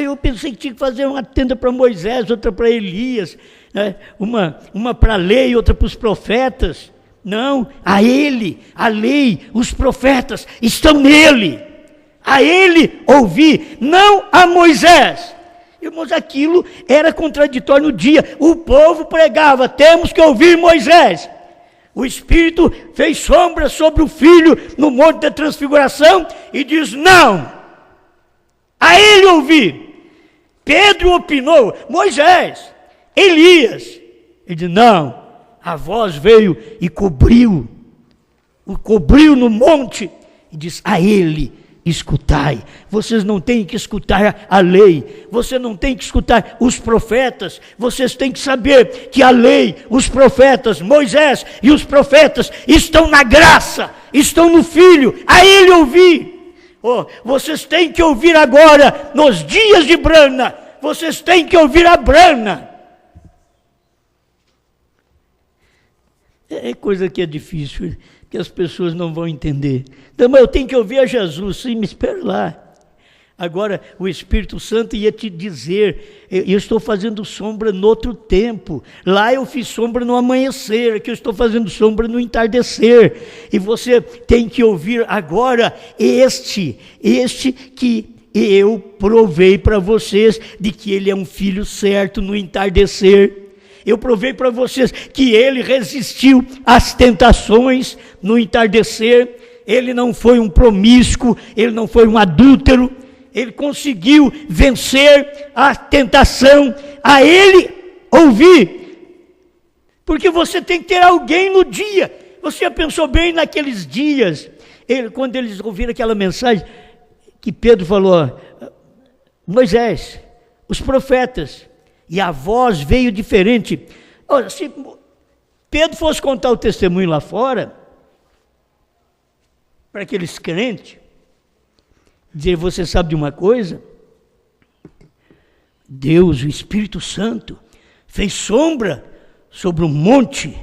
Eu pensei que tinha que fazer uma tenda para Moisés, outra para Elias, né? uma para a lei, outra para os profetas. Não, a ele, a lei, os profetas estão nele, a ele ouvi, não a Moisés. Irmãos, aquilo era contraditório no dia. O povo pregava, temos que ouvir Moisés. O Espírito fez sombra sobre o Filho no Monte da Transfiguração e diz, não, a ele ouvir. Pedro opinou, Moisés, Elias. Ele diz, não, a voz veio e cobriu no monte e diz, a ele escutai. Vocês não têm que escutar a lei, você não tem que escutar os profetas, vocês têm que saber que a lei, os profetas, Moisés e os profetas estão na graça, estão no Filho, a ele ouvir. Vocês têm que ouvir agora, nos dias de Brana, vocês têm que ouvir a Brana. É coisa que é difícil, que as pessoas não vão entender. Então, mas eu tenho que ouvir a Jesus. Sim, me espera lá. Agora, o Espírito Santo ia te dizer, eu estou fazendo sombra no outro tempo. Lá eu fiz sombra no amanhecer, aqui eu estou fazendo sombra no entardecer. E você tem que ouvir agora este que eu provei para vocês de que ele é um filho certo no entardecer. Eu provei para vocês que ele resistiu às tentações no entardecer. Ele não foi um promíscuo, ele não foi um adúltero. Ele conseguiu vencer a tentação, a ele ouvir. Porque você tem que ter alguém no dia. Você já pensou bem naqueles dias, quando eles ouviram aquela mensagem que Pedro falou, Moisés, os profetas, e a voz veio diferente. Olha, se Pedro fosse contar o testemunho lá fora, para aqueles crentes, dizer, você sabe de uma coisa? Deus, o Espírito Santo, fez sombra sobre o monte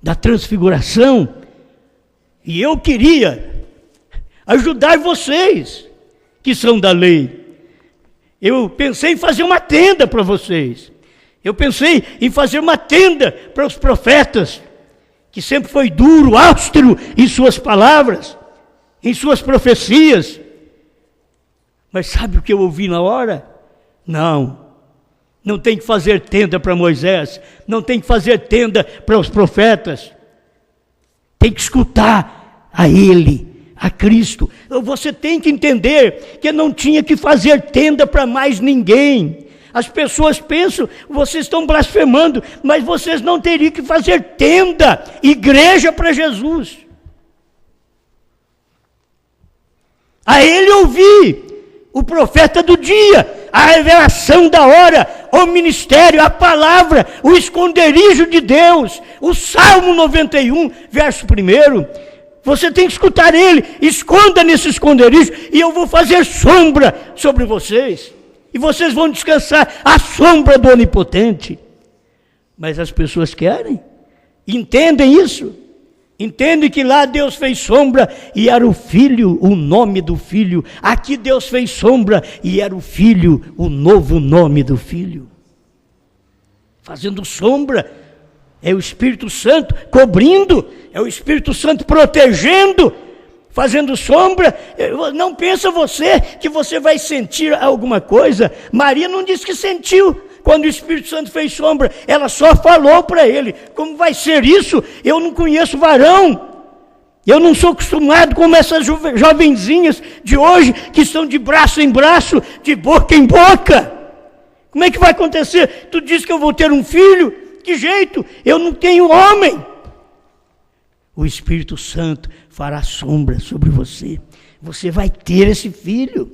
da transfiguração, e eu queria ajudar vocês, que são da lei. Eu pensei em fazer uma tenda para vocês. Eu pensei em fazer uma tenda para os profetas, que sempre foi duro, austero em suas palavras, em suas profecias. Mas sabe o que eu ouvi na hora? Não tem que fazer tenda para Moisés, não tem que fazer tenda para os profetas. Tem que escutar a ele, a Cristo. Você tem que entender que não tinha que fazer tenda para mais ninguém. As pessoas pensam, vocês estão blasfemando, mas vocês não teriam que fazer tenda, igreja para Jesus. A ele ouvir, o profeta do dia, a revelação da hora, o ministério, a palavra, o esconderijo de Deus, o Salmo 91, verso 1. Você tem que escutar ele, esconda nesse esconderijo e eu vou fazer sombra sobre vocês. E vocês vão descansar à sombra do Onipotente. Mas as pessoas querem, entendem isso. Entende que lá Deus fez sombra e era o Filho, o nome do Filho. Aqui Deus fez sombra e era o Filho, o novo nome do Filho. Fazendo sombra, é o Espírito Santo cobrindo, é o Espírito Santo protegendo, fazendo sombra. Não pensa você que você vai sentir alguma coisa. Maria não disse que sentiu. Quando o Espírito Santo fez sombra, ela só falou para ele. Como vai ser isso? Eu não conheço varão. Eu não sou acostumado com essas jovenzinhas de hoje, que estão de braço em braço, de boca em boca. Como é que vai acontecer? Tu diz que eu vou ter um filho? Que jeito? Eu não tenho homem. O Espírito Santo fará sombra sobre você. Você vai ter esse filho.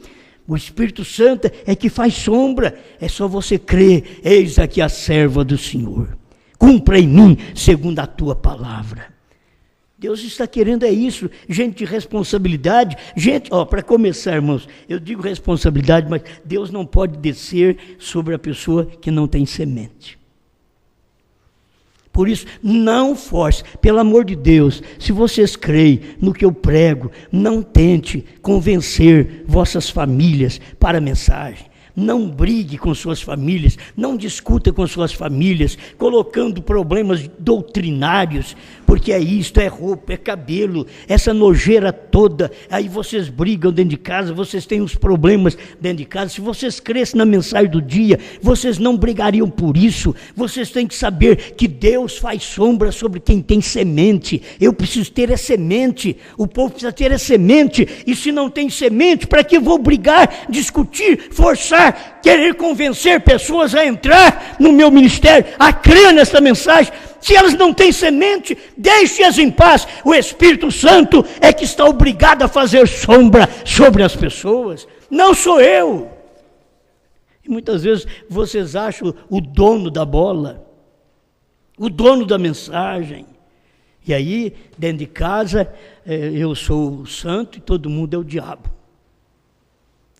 O Espírito Santo é que faz sombra, é só você crer, eis aqui a serva do Senhor, cumpra em mim segundo a tua palavra. Deus está querendo isso, gente de responsabilidade, gente, para começar, irmãos, eu digo responsabilidade, mas Deus não pode descer sobre a pessoa que não tem semente. Por isso, não force, pelo amor de Deus, se vocês creem no que eu prego, não tente convencer vossas famílias para a mensagem. Não brigue com suas famílias, não discuta com suas famílias, colocando problemas doutrinários, porque é isto, é roupa, é cabelo, essa nojeira toda, aí vocês brigam dentro de casa, vocês têm uns problemas dentro de casa. Se vocês crescem na mensagem do dia, vocês não brigariam por isso. Vocês têm que saber que Deus faz sombra sobre quem tem semente. Eu preciso ter a semente, o povo precisa ter a semente, e se não tem semente, para que vou brigar, discutir, forçar, querer convencer pessoas a entrar no meu ministério, a crer nessa mensagem? Se elas não têm semente, deixe-as em paz. O Espírito Santo é que está obrigado a fazer sombra sobre as pessoas, não sou eu. E muitas vezes vocês acham o dono da bola, o dono da mensagem, e aí dentro de casa eu sou o santo e todo mundo é o diabo,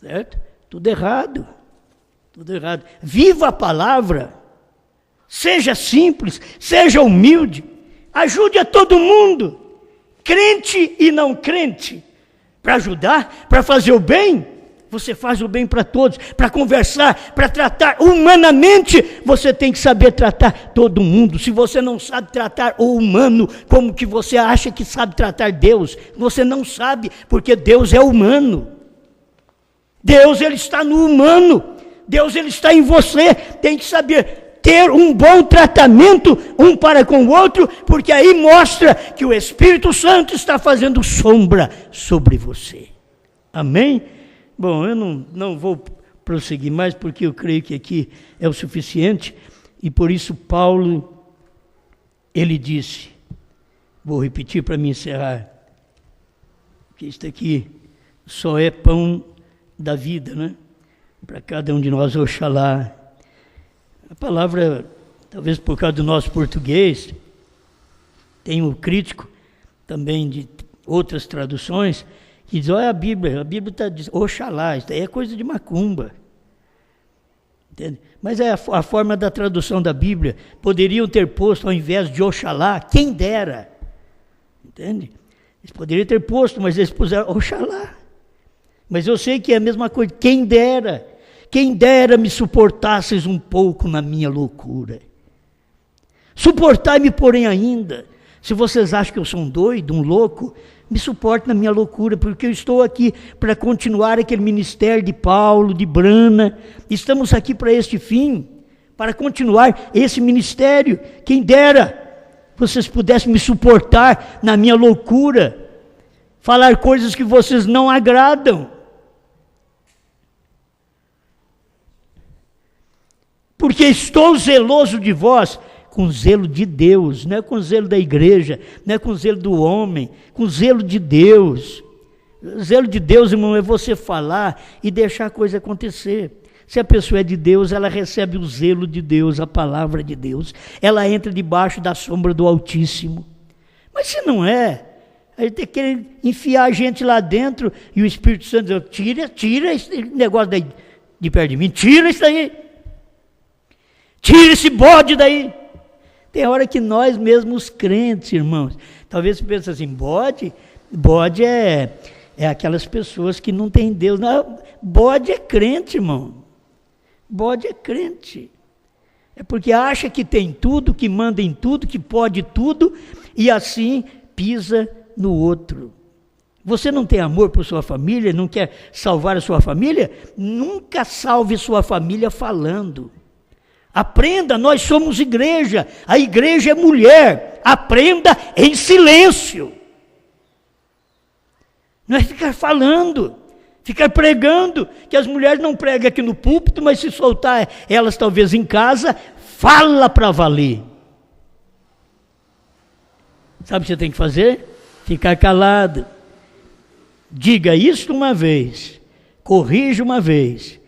certo? Tudo errado. Tudo errado. Viva a palavra, seja simples, seja humilde, ajude a todo mundo, crente e não crente, para ajudar, para fazer o bem. você faz o bem para todos, para conversar, para tratar humanamente, você tem que saber tratar todo mundo. Se você não sabe tratar o humano como que você acha que sabe tratar Deus, você não sabe, porque Deus é humano. Deus, ele está no humano. Deus, ele está em você. Tem que saber ter um bom tratamento um para com o outro, porque aí mostra que o Espírito Santo está fazendo sombra sobre você. Amém? Bom, eu não vou prosseguir mais, porque eu creio que aqui é o suficiente, e por isso Paulo, ele disse, vou repetir para me encerrar, que isto aqui só é pão da vida, né? Para cada um de nós, oxalá. A palavra, talvez por causa do nosso português, tem um crítico também de outras traduções, que diz, olha a Bíblia está dizendo, oxalá, isso aí é coisa de macumba. Entende? Mas é a forma da tradução da Bíblia. Poderiam ter posto, ao invés de oxalá, quem dera. Entende? Eles poderiam ter posto, mas eles puseram oxalá. Mas eu sei que é a mesma coisa, quem dera me suportasseis um pouco na minha loucura. Suportai-me, porém, ainda. Se vocês acham que eu sou um doido, um louco, me suporte na minha loucura, porque eu estou aqui para continuar aquele ministério de Paulo, de Brana. Estamos aqui para este fim, para continuar esse ministério. Quem dera vocês pudessem me suportar na minha loucura, falar coisas que vocês não agradam. Porque estou zeloso de vós, com zelo de Deus, não é com zelo da igreja, não é com zelo do homem, com zelo de Deus. O zelo de Deus, irmão, é você falar e deixar a coisa acontecer. Se a pessoa é de Deus, ela recebe o zelo de Deus, a palavra de Deus, ela entra debaixo da sombra do Altíssimo. Mas se não é, aí tem que querer enfiar a gente lá dentro, e o Espírito Santo diz, tira esse negócio daí de perto de mim, tira isso daí, tira esse bode daí. Tem hora que nós mesmos crentes, irmãos, talvez você pense assim, bode é aquelas pessoas que não têm Deus. Não, bode é crente, irmão. Bode é crente. É porque acha que tem tudo, que manda em tudo, que pode tudo, e assim pisa no outro. Você não tem amor por sua família, não quer salvar a sua família? Nunca salve sua família falando. Aprenda, nós somos igreja, a igreja é mulher, aprenda em silêncio. Não é ficar falando, ficar pregando, que as mulheres não pregam aqui no púlpito, mas se soltar elas talvez em casa, fala para valer. Sabe o que você tem que fazer? Ficar calado. Diga isso uma vez, corrija uma vez.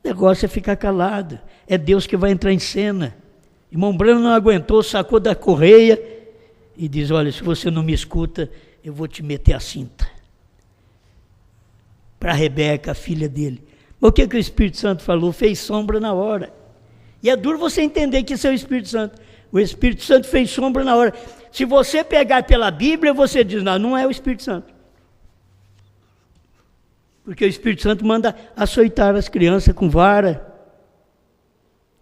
O negócio é ficar calado. É Deus que vai entrar em cena. Irmão Brano não aguentou, sacou da correia e diz, olha, se você não me escuta, eu vou te meter a cinta. Para Rebeca, a filha dele. Mas o que o Espírito Santo falou? Fez sombra na hora. E é duro você entender que isso é o Espírito Santo. O Espírito Santo fez sombra na hora. Se você pegar pela Bíblia, você diz, não é o Espírito Santo. Porque o Espírito Santo manda açoitar as crianças com vara.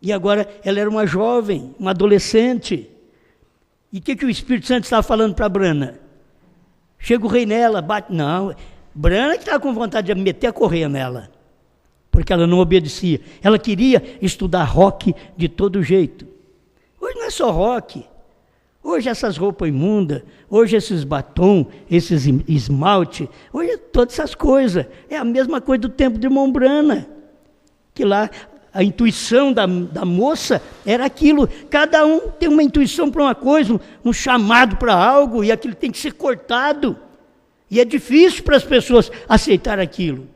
E agora ela era uma jovem, uma adolescente. E o que o Espírito Santo estava falando para a Brana? Chega o rei nela, bate. Não, Brana que estava com vontade de meter a correia nela. Porque ela não obedecia. Ela queria estudar rock de todo jeito. Hoje não é só rock. Hoje essas roupas imundas, hoje esses batom, esses esmalte, hoje é todas essas coisas. É a mesma coisa do tempo de irmão Brana. Que lá a intuição da moça era aquilo. Cada um tem uma intuição para uma coisa, um chamado para algo, e aquilo tem que ser cortado. E é difícil para as pessoas aceitar aquilo.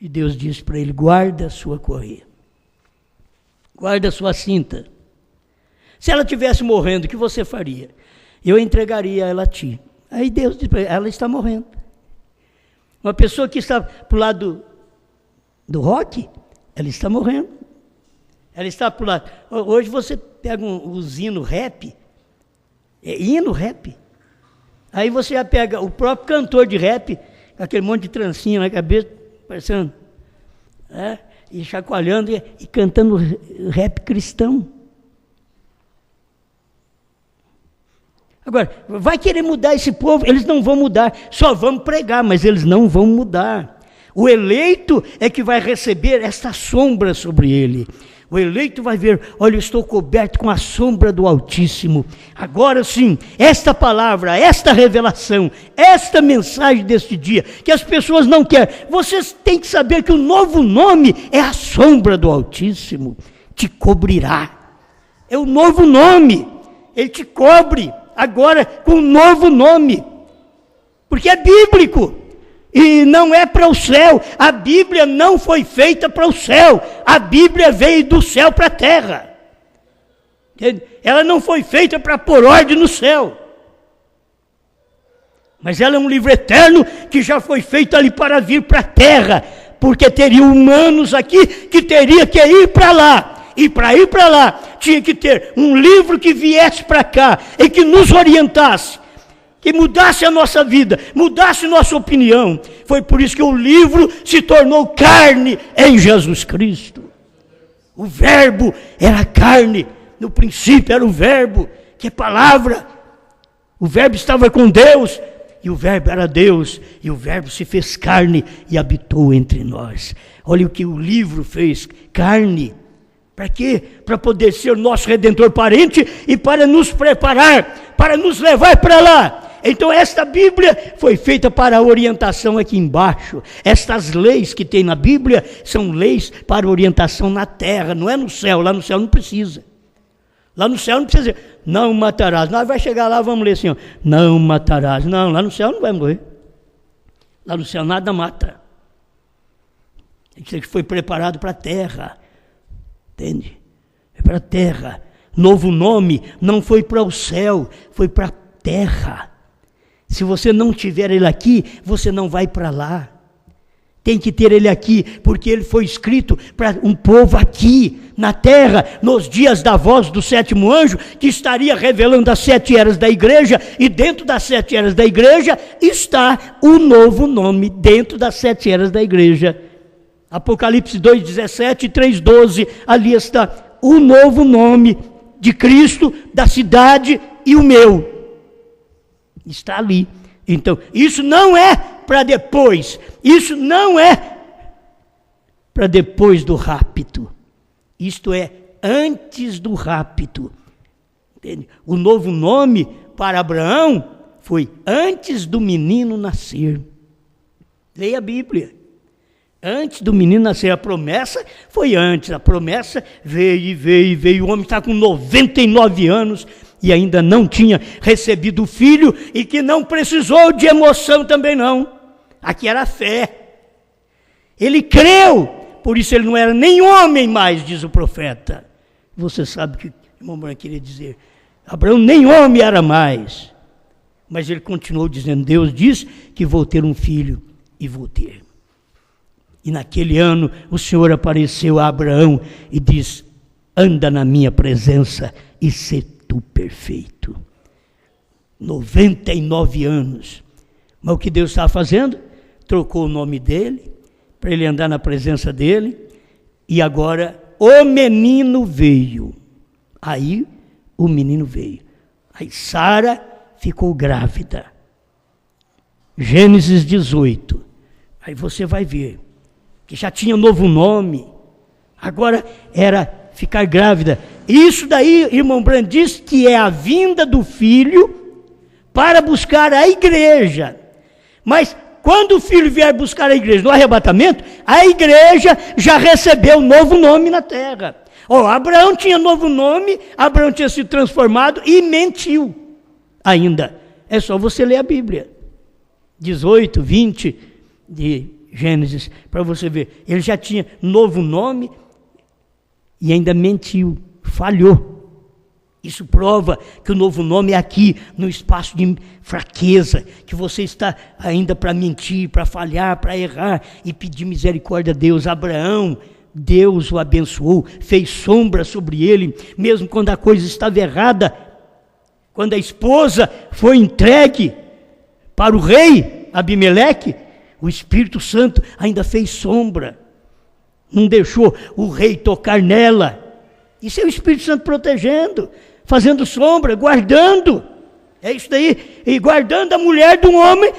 E Deus disse para ele, guarda a sua correia. Guarda a sua cinta. Se ela estivesse morrendo, o que você faria? Eu entregaria ela a ti. Aí Deus disse para ele, ela está morrendo. Uma pessoa que está para o lado do rock, ela está morrendo. Ela está para o lado. Hoje você pega os hino rap, hino rap. Aí você já pega o próprio cantor de rap, aquele monte de trancinha na cabeça, parecendo, e chacoalhando e cantando rap cristão. Agora, vai querer mudar esse povo? Eles não vão mudar, só vamos pregar, mas eles não vão mudar. O eleito é que vai receber esta sombra sobre ele. O eleito vai ver, olha, eu estou coberto com a sombra do Altíssimo. Agora sim, esta palavra, esta revelação, esta mensagem deste dia, que as pessoas não querem. Vocês têm que saber que o novo nome é a sombra do Altíssimo. Te cobrirá. É o novo nome. Ele te cobre agora com um novo nome. Porque é bíblico. E não é para o céu, a Bíblia não foi feita para o céu, a Bíblia veio do céu para a terra. Entende? Ela não foi feita para pôr ordem no céu. Mas ela é um livro eterno que já foi feito ali para vir para a terra, porque teria humanos aqui que teria que ir para lá. E para ir para lá, tinha que ter um livro que viesse para cá e que nos orientasse, que mudasse a nossa vida, mudasse nossa opinião. Foi por isso que o livro se tornou carne em Jesus Cristo. O verbo era carne, no princípio era o verbo, que é palavra. O verbo estava com Deus, e o verbo era Deus, e o verbo se fez carne e habitou entre nós. Olha o que o livro fez, carne. Para quê? Para poder ser nosso Redentor parente e para nos preparar, para nos levar para lá. Então esta Bíblia foi feita para a orientação aqui embaixo. Estas leis que tem na Bíblia são leis para orientação na terra, não é no céu. Lá no céu não precisa. Lá no céu não precisa dizer, não matarás. Nós vai chegar lá, vamos ler assim, ó, não matarás. Não, lá no céu não vai morrer. Lá no céu nada mata. Isso aqui foi preparado para a terra. Entende? É para a terra. Novo nome não foi para o céu, foi para a terra. Se você não tiver ele aqui, você não vai para lá. Tem que ter ele aqui, porque ele foi escrito para um povo aqui, na terra, nos dias da voz do sétimo anjo, que estaria revelando as 7 eras da igreja, e dentro das 7 eras da igreja está o novo nome, dentro das 7 eras da igreja. Apocalipse 2,17 e 3,12, ali está o novo nome de Cristo, da cidade e o meu. Está ali. Então, isso não é para depois. Isso não é para depois do rapto. Isto é antes do rapto. Entende? O novo nome para Abraão foi antes do menino nascer. Leia a Bíblia. Antes do menino nascer, a promessa foi antes. A promessa veio. O homem está com 99 anos. E ainda não tinha recebido o filho, e que não precisou de emoção também não. Aqui era fé. Ele creu, por isso ele não era nem homem mais, diz o profeta. Você sabe o que o irmão Branco queria dizer. Abraão nem homem era mais. Mas ele continuou dizendo, Deus diz que vou ter um filho, e vou ter. E naquele ano o Senhor apareceu a Abraão e diz, anda na minha presença e se perfeito. 99 anos. Mas o que Deus estava fazendo? Trocou o nome dele, para ele andar na presença dele, e agora o menino veio. Aí o menino veio. Aí Sara ficou grávida. Gênesis 18. Aí você vai ver, que já tinha um novo nome, agora era ficar grávida. Isso daí, irmão Branco, diz que é a vinda do filho para buscar a igreja. Mas quando o filho vier buscar a igreja no arrebatamento, a igreja já recebeu um novo nome na terra. Abraão tinha novo nome, Abraão tinha sido transformado e mentiu ainda. É só você ler a Bíblia. 18, 20 de Gênesis, para você ver. Ele já tinha novo nome e ainda mentiu, falhou. Isso prova que o novo nome é aqui, no espaço de fraqueza, que você está ainda para mentir, para falhar, para errar e pedir misericórdia a Deus. Abraão, Deus o abençoou, fez sombra sobre ele, mesmo quando a coisa estava errada. Quando a esposa foi entregue para o rei Abimeleque, O Espírito Santo ainda fez sombra. Não deixou o rei tocar nela. Isso é o Espírito Santo protegendo, fazendo sombra, guardando. É isso daí. E guardando a mulher de um homem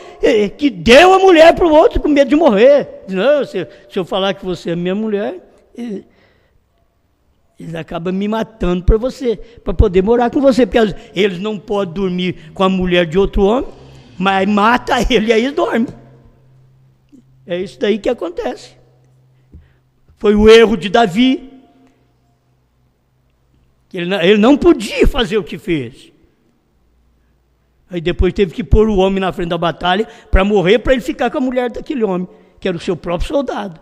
que deu a mulher para o outro com medo de morrer. Não, se eu falar que você é minha mulher, eles acabam me matando para você, para poder morar com você. Porque eles não podem dormir com a mulher de outro homem, mas mata ele e aí eles dormem. É isso daí que acontece. Foi o erro de Davi. Ele não podia fazer o que fez. Aí depois teve que pôr o homem na frente da batalha para morrer, para ele ficar com a mulher daquele homem, que era o seu próprio soldado.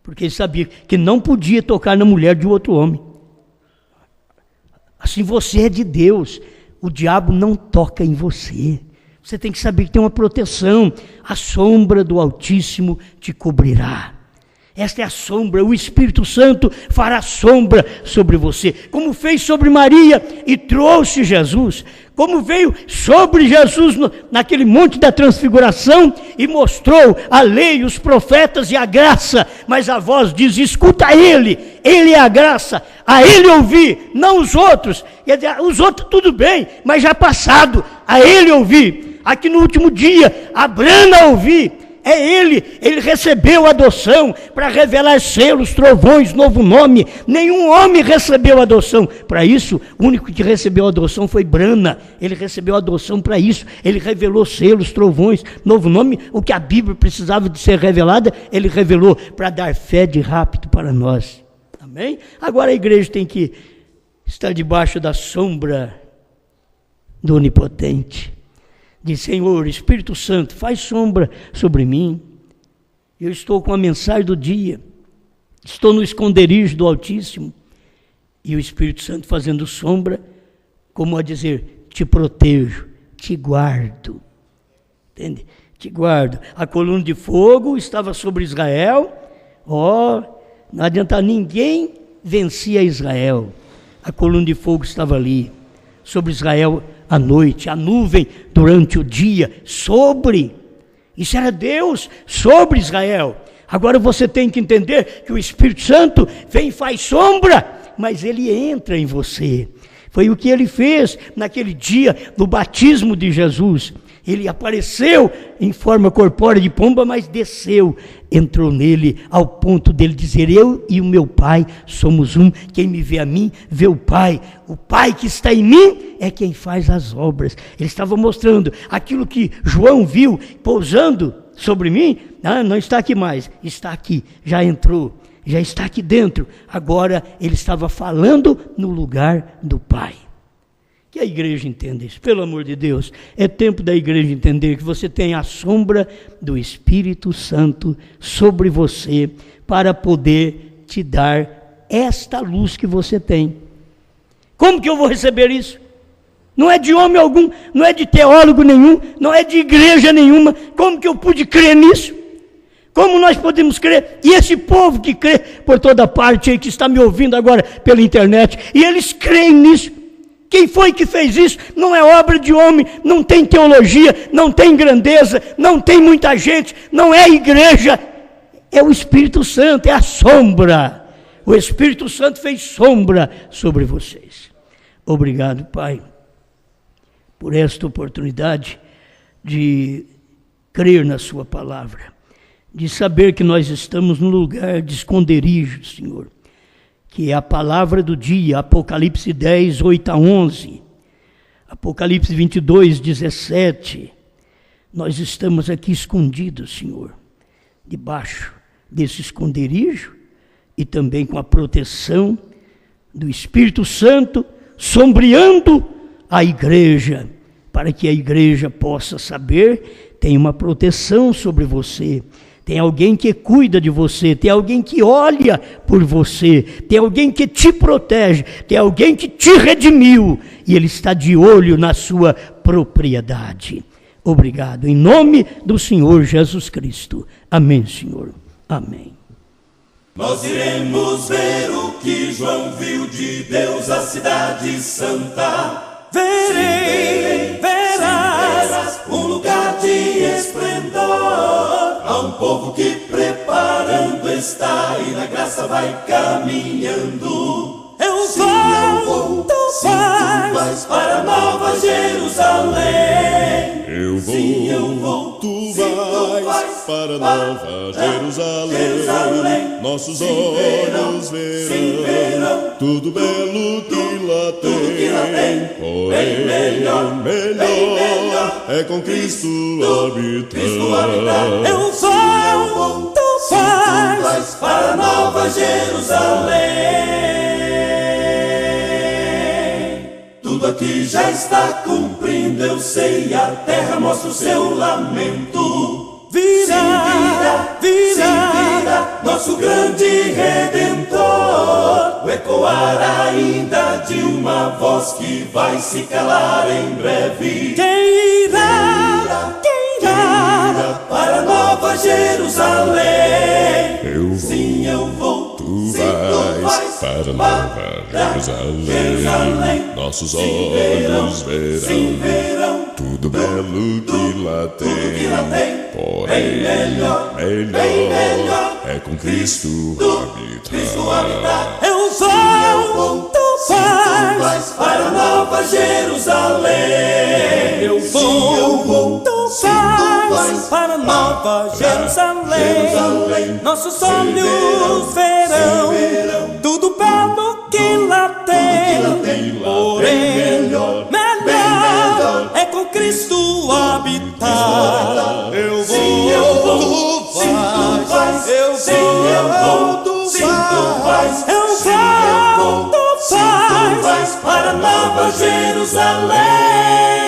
Porque ele sabia que não podia tocar na mulher de outro homem. Assim você é de Deus, o diabo não toca em você. Você tem que saber que tem uma proteção. A sombra do Altíssimo te cobrirá. Esta é a sombra, o Espírito Santo fará sombra sobre você, como fez sobre Maria e trouxe Jesus, como veio sobre Jesus naquele monte da transfiguração e mostrou a lei, os profetas e a graça, mas a voz diz, escuta ele é a graça, a ele ouvir, não os outros. Os outros tudo bem, mas já passado, a ele ouvir. Aqui no último dia, a Brana ouvir. É ele recebeu a adoção para revelar selos, trovões, novo nome. Nenhum homem recebeu a adoção. Para isso, o único que recebeu a adoção foi Brana. Ele recebeu a adoção para isso. Ele revelou selos, trovões, novo nome. O que a Bíblia precisava de ser revelada, ele revelou para dar fé de rápido para nós. Amém? Agora a igreja tem que estar debaixo da sombra do Onipotente. Diz, Senhor, Espírito Santo, faz sombra sobre mim. Eu estou com a mensagem do dia. Estou no esconderijo do Altíssimo. E o Espírito Santo fazendo sombra, como a dizer, te protejo, te guardo. Entende? Te guardo. A coluna de fogo estava sobre Israel. Não adianta, ninguém vencia Israel. A coluna de fogo estava ali, sobre Israel à noite, a nuvem durante o dia, isso era Deus, sobre Israel. Agora você tem que entender que o Espírito Santo vem e faz sombra, mas ele entra em você. Foi o que ele fez naquele dia do batismo de Jesus. Ele apareceu em forma corpórea de pomba, mas desceu, entrou nele, ao ponto dele dizer, eu e o meu Pai somos um, quem me vê a mim, vê o Pai que está em mim é quem faz as obras. Ele estava mostrando aquilo que João viu, pousando sobre mim, não está aqui mais, está aqui, já entrou, já está aqui dentro, agora ele estava falando no lugar do Pai. Que a igreja entenda isso, pelo amor de Deus. É tempo da igreja entender que você tem a sombra do Espírito Santo sobre você para poder te dar esta luz que você tem. Como que eu vou receber isso? Não é de homem algum, não é de teólogo nenhum, não é de igreja nenhuma. Como que eu pude crer nisso? Como nós podemos crer? E esse povo que crê por toda parte aí, que está me ouvindo agora pela internet, e eles creem nisso. Quem foi que fez isso? Não é obra de homem, não tem teologia, não tem grandeza, não tem muita gente, não é igreja, é o Espírito Santo, é a sombra. O Espírito Santo fez sombra sobre vocês. Obrigado, Pai, por esta oportunidade de crer na sua palavra, de saber que nós estamos num lugar de esconderijo, Senhor, que é a palavra do dia, Apocalipse 10, 8 a 11, Apocalipse 22, 17, nós estamos aqui escondidos, Senhor, debaixo desse esconderijo e também com a proteção do Espírito Santo, sombreando a igreja, para que a igreja possa saber, tem uma proteção sobre você, tem alguém que cuida de você, tem alguém que olha por você, tem alguém que te protege, tem alguém que te redimiu, e ele está de olho na sua propriedade. Obrigado, em nome do Senhor Jesus Cristo. Amém, Senhor. Amém. Nós iremos ver o que João viu de Deus, a cidade santa. Verás um lugar de esperança. povo que preparando está e na graça vai caminhando. Eu Sim, vou, tu sim, tu vais para Nova Jerusalém. Eu vou, sim, eu vou, tu sim, vais para Nova Jerusalém. Nossos olhos verão tudo belo que lá tem. Porém, melhor é com Cristo habitar. Eu vou, tu vais para Nova Jerusalém. Tudo aqui já está cumprindo, eu sei, a terra mostra o seu lamento. virá, nosso grande Redentor. O ecoar ainda de uma voz que vai se calar em breve. Quem irá para Nova Jerusalém? Eu vou, sim, eu vou, tu sim, tu vais para Nova Jerusalém. Nossos olhos verão tudo belo que lá tem. Porém, melhor é com Cristo habitar. eu vou, tu vais para Nova Jerusalém. Eu vou, tu vais para Nova Jerusalém. Nossos olhos verão tudo belo que lá tem. Porém, melhor é com Cristo habitar. Eu vou, tu vais, eu vou, tu vais, tu vais para Nova Jerusalém.